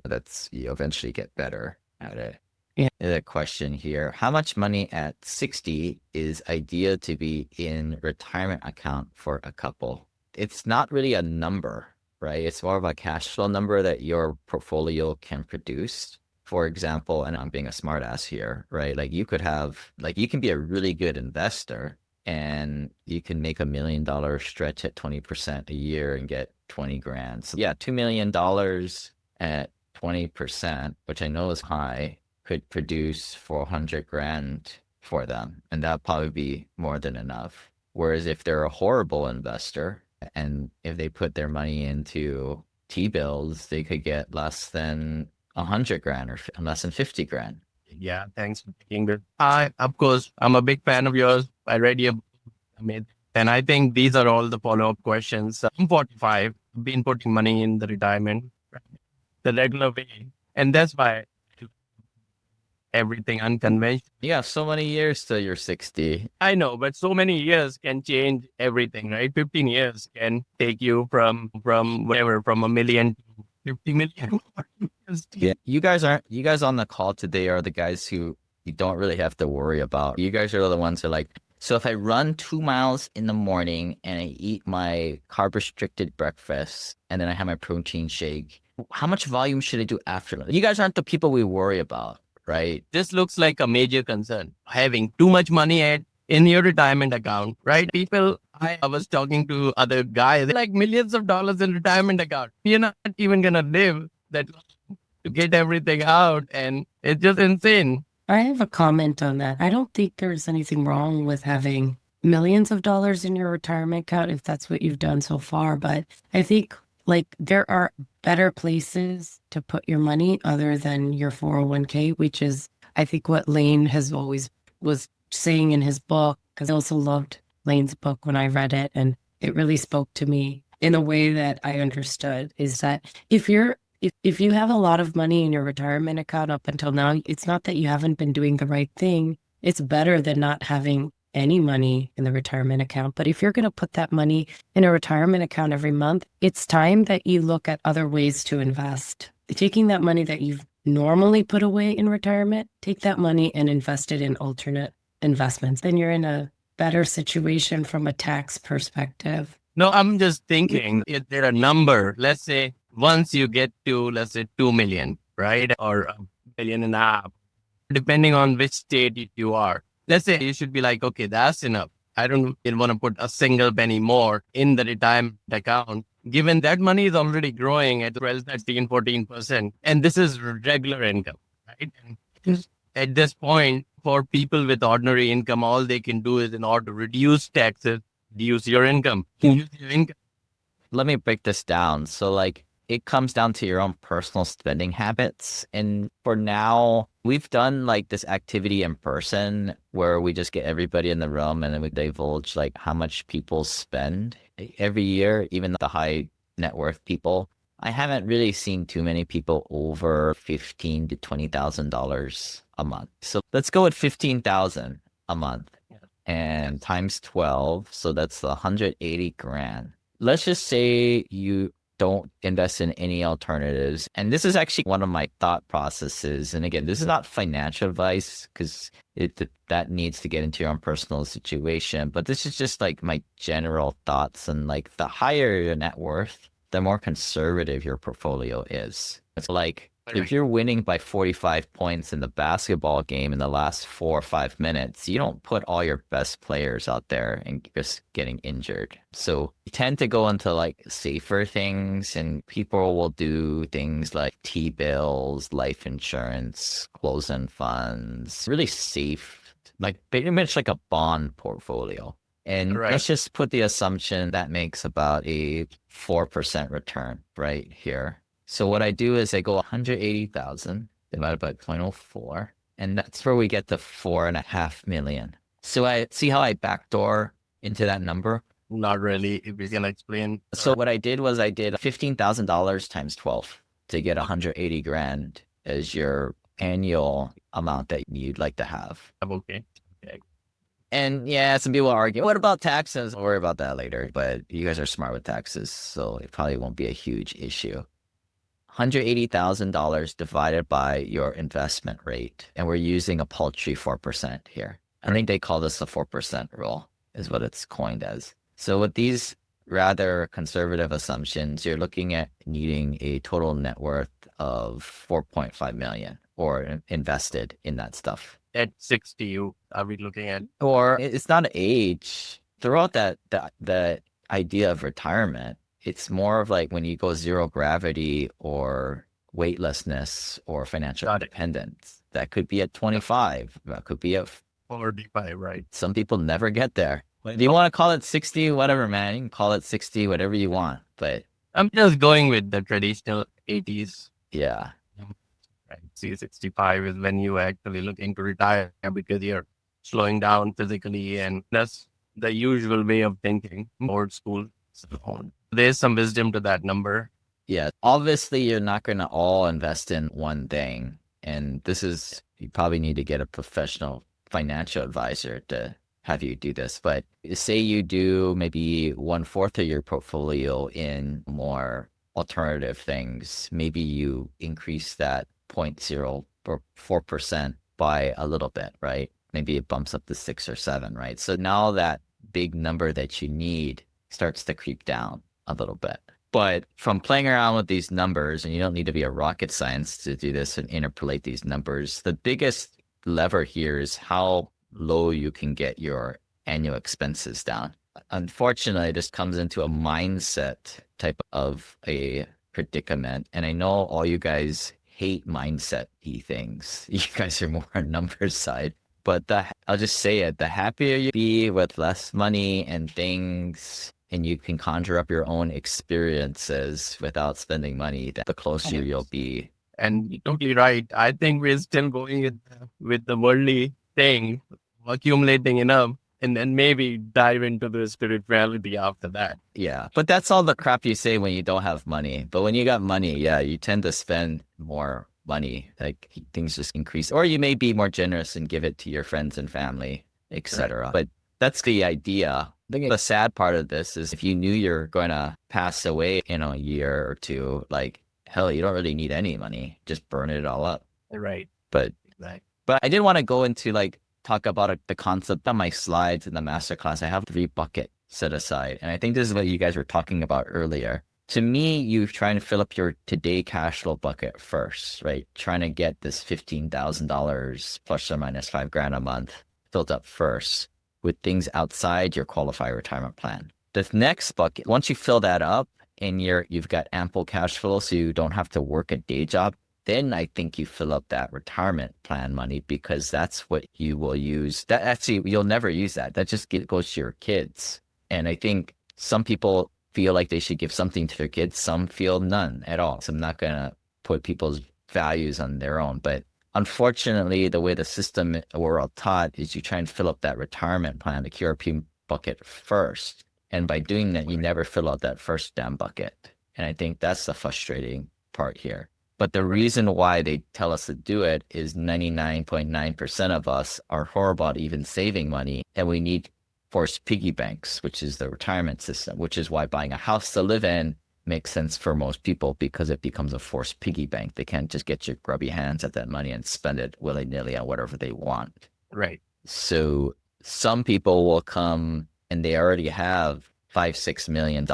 you eventually get better at it. Yeah. The question here, how much money at 60 is ideal to be in retirement account for a couple? It's not really a number, right? It's more of a cash flow number that your portfolio can produce. For example, and I'm being a smart ass here, right? Like you can be a really good investor and you can make $1 million stretch at 20% a year and get 20 grand. So yeah, $2 million at 20%, which I know is high, could produce 400 grand for them. And that'd probably be more than enough. Whereas if they're a horrible investor and if they put their money into T-bills, they could get less than 100 grand or less than 50 grand. Yeah, thanks for taking this. Of course, I'm a big fan of yours. I read your book, and I think these are all the follow-up questions. I'm 45, I've been putting money in the retirement the regular way, and that's why I do everything unconventional. Yeah, so many years till you're 60. I know, but so many years can change everything, right? 15 years can take you from whatever, from 1 million to 50 million. Yeah, you guys on the call today are the guys who you don't really have to worry about. You guys are the ones who are like, so if I run 2 miles in the morning and I eat my carb restricted breakfast and then I have my protein shake, how much volume should I do after that? You guys aren't the people we worry about, right? This looks like a major concern, having too much money in your retirement account, right? People, I was talking to other guys, like millions of dollars in retirement account. You're not even going to live that long to get everything out. And it's just insane I have a comment on that. I don't think there's anything wrong with having millions of dollars in your retirement account if that's what you've done so far. But I think like there are better places to put your money other than your 401k, which is, I think, what Lane has always was saying in his book, because I also loved Lane's book when I read it. And it really spoke to me in a way that I understood, is that if you have a lot of money in your retirement account up until now, it's not that you haven't been doing the right thing. It's better than not having any money in the retirement account. But if you're going to put that money in a retirement account every month, it's time that you look at other ways to invest. Taking that money that you've normally put away in retirement, take that money and invest it in alternate investments. Then you're in a better situation from a tax perspective. No, I'm just thinking, is there a number? Let's say once you get to, let's say 2 million, right? Or 1.5 million, depending on which state you are. Let's say you should be like, okay, that's enough. I don't want to put a single penny more in the retirement account, given that money is already growing at 12, 13, 14%. And this is regular income, right? And at this point, for people with ordinary income, all they can do is, in order to reduce taxes, reduce your income. Let me break this down. So like it comes down to your own personal spending habits. And for now, we've done like this activity in person where we just get everybody in the room and then we divulge like how much people spend every year, even the high net worth people. I haven't really seen too many people over $15,000 to $20,000 a month. So let's go with 15,000 a month and times 12. So that's 180 grand. Let's just say you don't invest in any alternatives. And this is actually one of my thought processes. And again, this is not financial advice because that needs to get into your own personal situation. But this is just like my general thoughts. And like the higher your net worth, the more conservative your portfolio is. It's like if you're winning by 45 points in the basketball game in the last 4 or 5 minutes, you don't put all your best players out there and just getting injured. So you tend to go into like safer things, and people will do things like T-bills, life insurance, closed-end funds, really safe, like pretty much like a bond portfolio. And let's just put the assumption that makes about a 4% return right here. So what I do is I go 180,000 divided by 0.04, and that's where we get the 4.5 million. So I see how I backdoor into that number. Not really. If you can explain. So what I did was I did $15,000 times 12 to get 180 grand as your annual amount that you'd like to have. Okay. And yeah, some people argue, what about taxes? I'll worry about that later, but you guys are smart with taxes, so it probably won't be a huge issue. $180,000 divided by your investment rate. And we're using a paltry 4% here. I think they call this the 4% rule is what it's coined as. So with these rather conservative assumptions, you're looking at needing a total net worth of 4.5 million or invested in that stuff. At 60, are we looking at? Or it's not age. Throughout that idea of retirement, it's more of like when you go zero gravity or weightlessness or financial independence. That could be at 25. That could be at 45, right? Some people never get there. If you want to call it 60, whatever, man, you can call it 60, whatever you want. But I'm just going with the traditional 80s. Yeah. Right. See, 65 is when you actually looking to retire because you're slowing down physically, and that's the usual way of thinking, old school. So there's some wisdom to that number. Yeah. Obviously, you're not going to all invest in one thing. And you probably need to get a professional financial advisor to have you do this. But say you do maybe 1/4 of your portfolio in more alternative things. Maybe you increase that 0.0 or 4% by a little bit, right? Maybe it bumps up to 6 or 7, right? So now that big number that you need starts to creep down a little bit. But from playing around with these numbers, and you don't need to be a rocket science to do this and interpolate these numbers, the biggest lever here is how low you can get your annual expenses down. Unfortunately, this comes into a mindset type of a predicament. And I know all you guys hate mindset-y things. You guys are more on numbers side. But I'll just say it, the happier you be with less money and things, and you can conjure up your own experiences without spending money, the closer you'll be. And you're totally right. I think we're still going with the worldly thing, accumulating enough, and then maybe dive into the spirituality after that. Yeah. But that's all the crap you say when you don't have money. But when you got money, yeah, you tend to spend more money. Like things just increase. Or you may be more generous and give it to your friends and family, etc. Right. But that's the idea. I think the sad part of this is if you knew you're going to pass away in a year or two, like, hell, you don't really need any money. Just burn it all up. Right. But I did want to go into like talk about the concept on my slides in the masterclass. I have 3 buckets set aside. And I think this is what you guys were talking about earlier. To me, you're trying to fill up your today cash flow bucket first, right? Trying to get this $15,000 plus or minus $5,000 a month filled up first with things outside your qualified retirement plan. The next bucket, once you fill that up and you've got ample cash flow so you don't have to work a day job, then I think you fill up that retirement plan money because that's what you will use. That actually, you'll never use that. That just goes to your kids. And I think some people feel like they should give something to their kids. Some feel none at all. So I'm not going to put people's values on their own. But unfortunately, the way the system we're all taught is you try and fill up that retirement plan, the QRP bucket first. And by doing that, you never fill out that first damn bucket. And I think that's the frustrating part here. But the reason why they tell us to do it is 99.9% of us are horrible at even saving money. And we need forced piggy banks, which is the retirement system, which is why buying a house to live in makes sense for most people because it becomes a forced piggy bank. They can't just get your grubby hands at that money and spend it willy-nilly on whatever they want. Right. So some people will come and they already have $5-6 million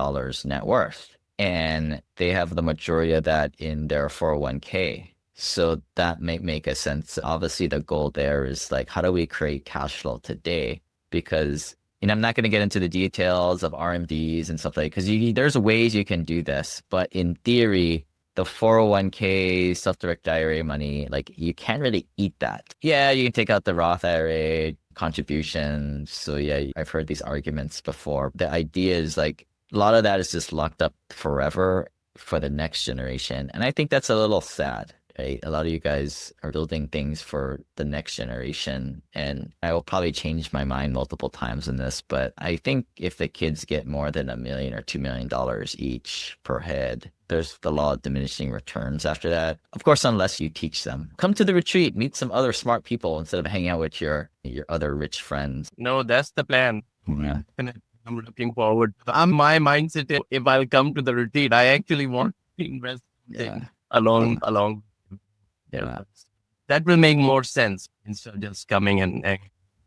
net worth. And they have the majority of that in their 401k. So that may make a sense. Obviously, the goal there is like, how do we create cash flow today? Because, I'm not going to get into the details of RMDs and stuff like that, because there's ways you can do this. But in theory, the 401k, self-directed IRA money, like you can't really eat that. Yeah, you can take out the Roth IRA contributions. So yeah, I've heard these arguments before. The idea is like, a lot of that is just locked up forever for the next generation. And I think that's a little sad, right? A lot of you guys are building things for the next generation. And I will probably change my mind multiple times in this, but I think if the kids get more than $1 million or $2 million each per head, there's the law of diminishing returns after that. Of course, unless you teach them. Come to the retreat, meet some other smart people instead of hanging out with your other rich friends. No, that's the plan. Yeah. I'm looking forward. My mindset is if I'll come to the retreat, I actually want to invest along. Yeah. That will make more sense instead of just coming and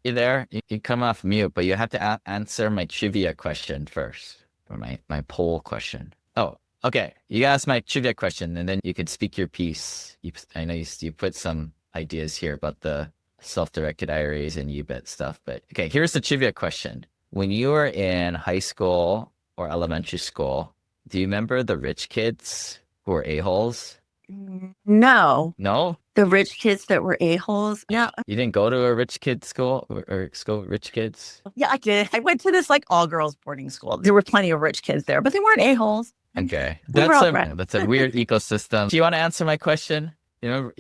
You there? You come off mute, but you have to answer my trivia question first, or my poll question. Oh, okay. You asked my trivia question, and then you could speak your piece. I know you put some ideas here about the self-directed IRAs and UBIT stuff, but okay, here's the trivia question. When you were in high school or elementary school, do you remember the rich kids who were a-holes? No. No? The rich kids that were a-holes? Yeah. You didn't go to a rich kid school or school with rich kids? Yeah, I did. I went to this like all-girls boarding school. There were plenty of rich kids there, but they weren't a-holes. Okay. We were all friends. That's a weird ecosystem. Do you want to answer my question? Do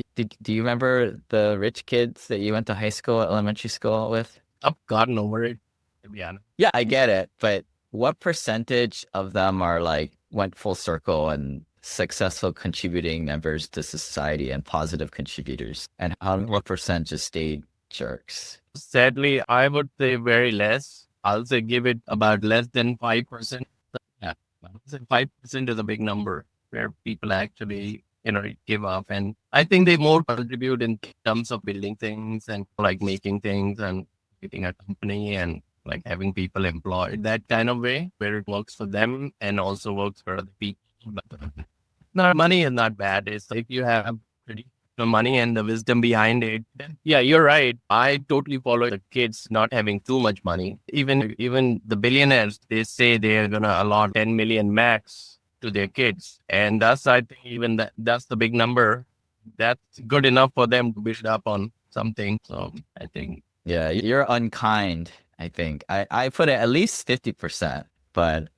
you remember the rich kids that you went to high school, elementary school with? I've gotten over it, to be honest. Yeah, I get it. But what percentage of them are went full circle and successful contributing members to society and positive contributors? And what percent just stayed jerks? Sadly, I would say very less. I'll say give it about less than 5%. Yeah, I would say 5% is a big number where people actually give up. And I think they more contribute in terms of building things and making things and getting a company and having people employed, that kind of way where it works for them and also works for other people. But money is not bad. It's if you have pretty money and the wisdom behind it. Yeah, you're right. I totally follow the kids not having too much money. Even the billionaires, they say they're going to allot 10 million max to their kids. And that's, I think, that's the big number that's good enough for them to build up on something. So I think. Yeah, you're unkind, I think. I put it at least 50%, but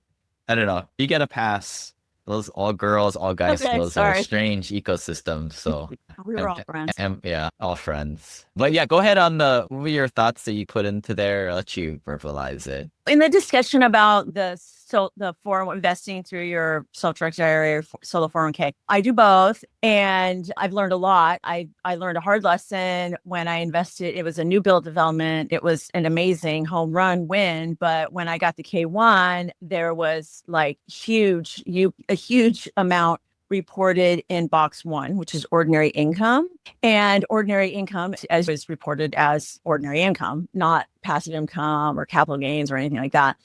I don't know. You get a pass. Those all girls, all guys, Okay, those are sorry. strange ecosystems. So We were all friends. yeah, all friends. But yeah, go ahead on what were your thoughts that you put into there? I'll let you verbalize it. In the discussion about the 401 investing through your self-directed IRA or solo 401k, I do both, and I've learned a lot. I learned a hard lesson when I invested. It was a new build development. It was an amazing home run win, but when I got the K1, there was like a huge amount reported in box 1, which is ordinary income. And ordinary income as was reported as ordinary income, not passive income or capital gains or anything like that.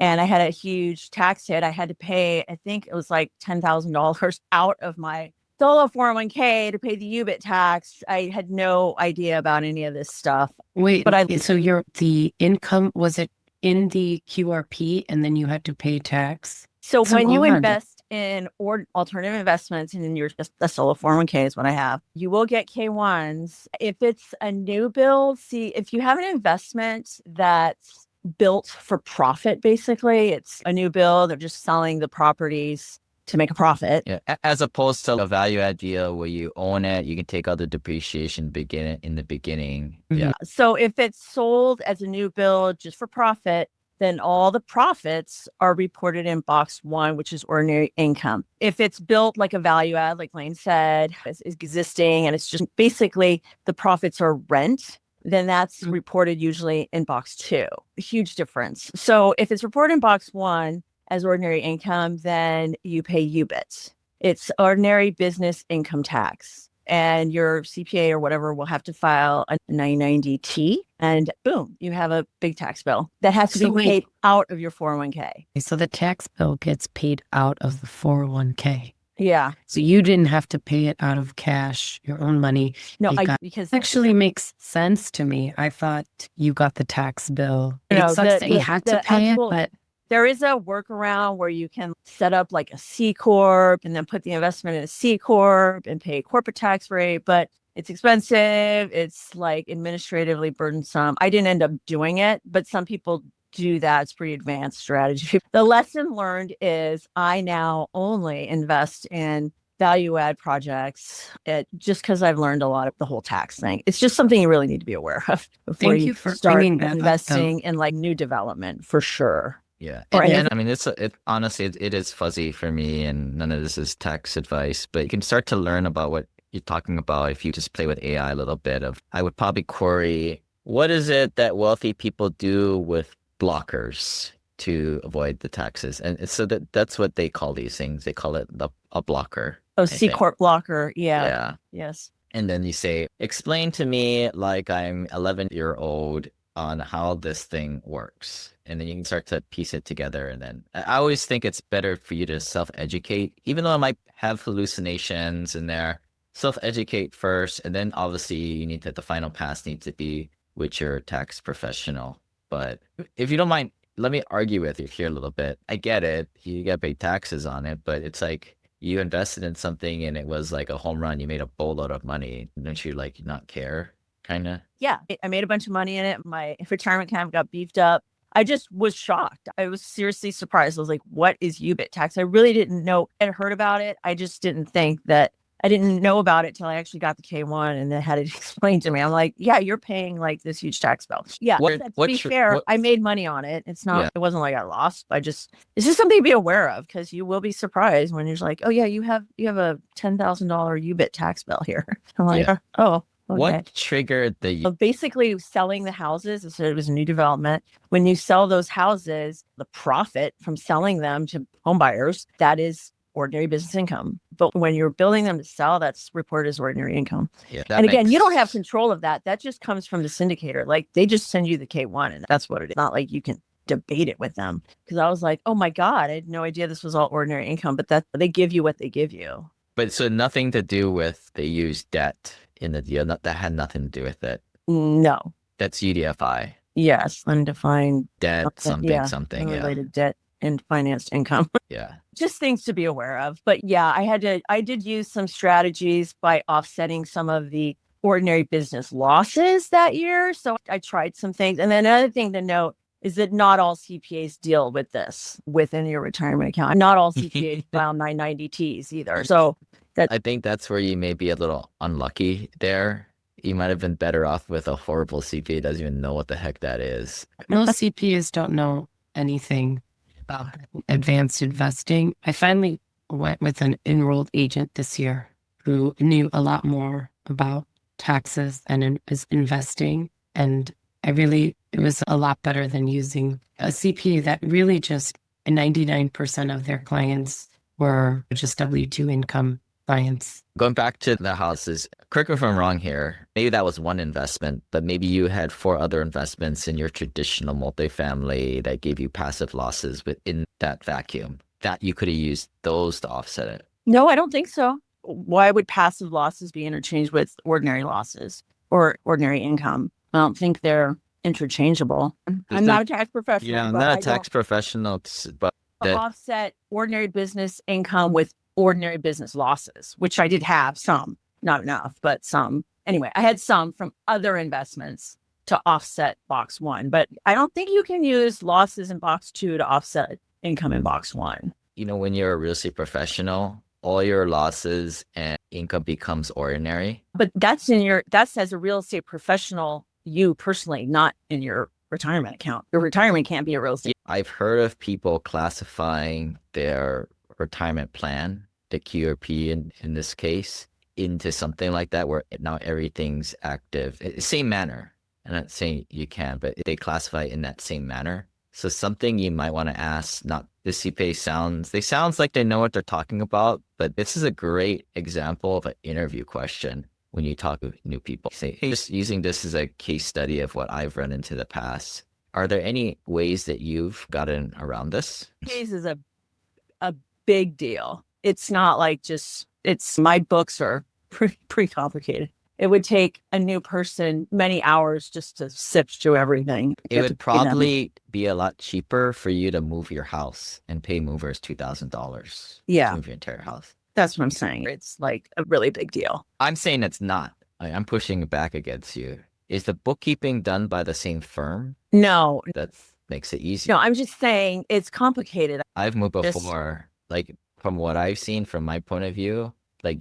And I had a huge tax hit. I had to pay, I think it was like $10,000 out of my solo 401k to pay the UBIT tax. I had no idea about any of this stuff. Wait, But so the income, was it in the QRP and then you had to pay tax? So It's when you odd. invest in alternative investments, and in your a solo 401k is what I have, you will get K1s. If it's a new build, if you have an investment that's built for profit, basically, it's a new build, they're just selling the properties to make a profit. Yeah, as opposed to a value add deal where you own it, you can take out the depreciation in the beginning. Yeah. So if it's sold as a new build just for profit, then all the profits are reported in box 1, which is ordinary income. If it's built like a value add, like Lane said, is existing, and it's just basically the profits are rent, then that's reported usually in box 2. A huge difference. So if it's reported in box 1 as ordinary income, then you pay UBIT. It's ordinary business income tax. And your CPA or whatever will have to file a 990T, and boom, you have a big tax bill that has to be paid out of your 401k. So the tax bill gets paid out of the 401k. Yeah. So you didn't have to pay it out of cash, your own money. No, because actually makes sense to me. I thought you got the tax bill. No, It sucks that you had to pay it, but there is a workaround where you can set up like a C Corp and then put the investment in a C Corp and pay a corporate tax rate, but it's expensive. It's like administratively burdensome. I didn't end up doing it, but some people do that. It's pretty advanced strategy. The lesson learned is I now only invest in value add projects just because I've learned a lot of the whole tax thing. It's just something you really need to be aware of before you start investing in like new development, for sure. Yeah. And I mean, honestly, it is fuzzy for me, and none of this is tax advice, but you can start to learn about what you're talking about if you just play with AI a little bit. I would probably query, what is it that wealthy people do with blockers to avoid the taxes? And so that's what they call these things. They call it a blocker. Oh, C Corp blocker. Yeah. Yeah. Yes. And then you say, explain to me like I'm 11-year-old on how this thing works. And then you can start to piece it together. And then I always think it's better for you to self-educate, even though I might have hallucinations in there. Self-educate first, and then obviously you need the final pass needs to be with your tax professional. But if you don't mind, let me argue with you here a little bit. I get it. You got to pay taxes on it, but it's like you invested in something and it was like a home run. You made a boatload of money. Don't you like not care? Kind of. Yeah. I made a bunch of money in it. My retirement account got beefed up. I just was shocked. I was seriously surprised. I was like, what is UBIT tax? I really didn't know. I had heard about it. I just didn't think that I didn't know about it till I actually got the K1 and then had it explained to me. I'm like, yeah, you're paying like this huge tax bill. Yeah. To be fair, I made money on it. It's not, It wasn't like I lost. It's just something to be aware of, because you will be surprised when you're like, oh yeah, you have a $10,000 UBIT tax bill here. I'm like, oh. Okay. What triggered basically selling the houses? So it was a new development. When you sell those houses, the profit from selling them to home buyers, that is ordinary business income. But when you're building them to sell, that's reported as ordinary income. Yeah, and again, you don't have control of that. That just comes from the syndicator. Like they just send you the K1 and that's what it is. Not like you can debate it with them. Because I was like, oh my God, I had no idea this was all ordinary income, but that they give you what they give you. But so nothing to do with they use debt in the deal. That had nothing to do with it. No. That's UDFI. Yes, undefined debt, something. Unrelated debt. in financed income. Yeah. Just things to be aware of. But yeah, I did use some strategies by offsetting some of the ordinary business losses that year. So I tried some things. And then another thing to note is that not all CPAs deal with this within your retirement account. Not all CPAs file 990Ts either. So I think that's where you may be a little unlucky there. You might have been better off with a horrible CPA that doesn't even know what the heck that is. Most CPAs don't know anything about advanced investing. I finally went with an enrolled agent this year who knew a lot more about taxes and is investing. And it was a lot better than using a CPA that really just 99% of their clients were just W-2 income clients. Going back to the houses, correct me if I'm wrong here. Maybe that was one investment, but maybe you had 4 other investments in your traditional multifamily that gave you passive losses within that vacuum that you could have used those to offset it. no, I don't think so. Why would passive losses be interchanged with ordinary losses or ordinary income? I don't think they're interchangeable. I'm not a tax professional. Yeah, I'm but not I a tax professional, but don't offset ordinary business income with ordinary business losses, which I did have some, not enough, but some. Anyway, I had some from other investments to offset box 1, but I don't think you can use losses in box 2 to offset income in box 1. you know, when you're a real estate professional, all your losses and income becomes ordinary. But that's as a real estate professional, you personally, not in your retirement account. Your retirement can't be a real estate. I've heard of people classifying their retirement plan, the QRP in this case, into something like that where now everything's active. Same manner. I'm not saying you can, but they classify it in that same manner. So something you might want to ask, not the CPA sounds like they know what they're talking about, but this is a great example of an interview question when you talk with new people. Say, hey, just using this as a case study of what I've run into the past. Are there any ways that you've gotten around this? Case is a big deal. It's not like my books are pretty complicated. It would take a new person many hours just to sift through everything. It would probably be a lot cheaper for you to move your house and pay movers $2,000 Yeah. to move your entire house. That's what I'm saying. It's like a really big deal. I'm saying it's not. I'm pushing back against you. Is the bookkeeping done by the same firm? No, That makes it easier. no, I'm just saying it's complicated. I've moved before. Like from what I've seen from my point of view, like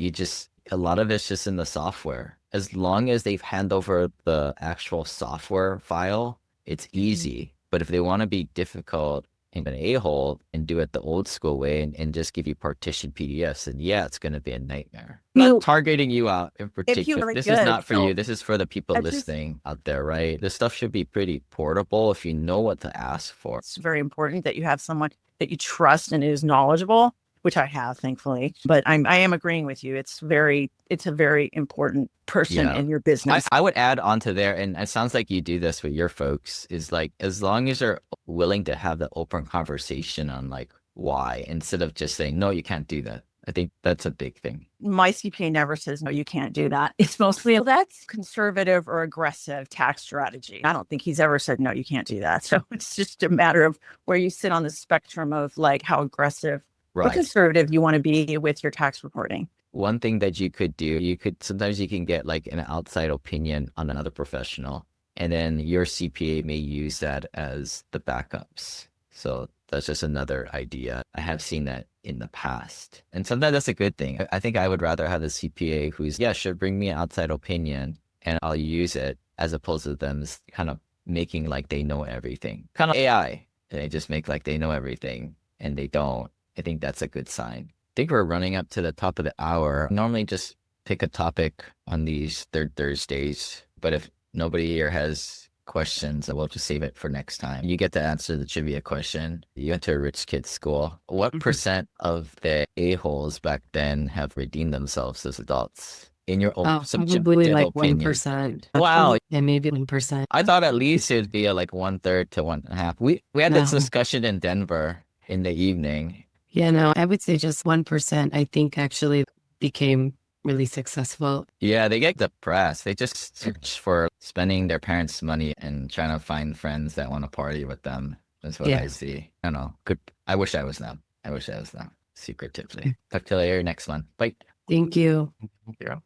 a lot of it's just in the software. As long as they've hand over the actual software file, it's easy. But if they want to be difficult and an a-hole and do it the old school way and just give you partition PDFs, then yeah, it's going to be a nightmare. I'm not targeting you out in particular. This is not for you. This is for the people listening out there, right? This stuff should be pretty portable if you know what to ask for. It's very important that you have someone that you trust and is knowledgeable, which I have, thankfully. But I am agreeing with you. It's a very important person in your business. I would add onto there, and it sounds like you do this with your folks, is like, as long as you're willing to have the open conversation on like why, instead of just saying, no, you can't do that. I think that's a big thing. My CPA never says, no, you can't do that. It's mostly, that's conservative or aggressive tax strategy. I don't think he's ever said, no, you can't do that. So it's just a matter of where you sit on the spectrum of like how aggressive or conservative you want to be with your tax reporting. One thing that you could do, sometimes you can get like an outside opinion on another professional, and then your CPA may use that as the backups. So that's just another idea. I have seen that in the past. And sometimes that's a good thing. I think I would rather have a CPA who's, should bring me an outside opinion and I'll use it, as opposed to them kind of making like they know everything. Kind of AI. They just make like they know everything and they don't. I think that's a good sign. I think we're running up to the top of the hour. Normally just pick a topic on these third Thursdays, but if nobody here has questions, we'll just save it for next time. You get to answer the trivia question. You went to a rich kid's school. What percent of the a-holes back then have redeemed themselves as adults? In your own probably like opinion? 1%. Wow. Yeah, maybe 1%. I thought at least it would be like 1/3 to 1.5. We had this discussion in Denver in the evening. Yeah, no, I would say just 1%, I think actually became really successful. Yeah, they get depressed. They just search for spending their parents' money and trying to find friends that want to party with them. That's what I see. I don't know. I wish I was them. Secretively. Talk to you later next one. Bye. Thank you. Yeah.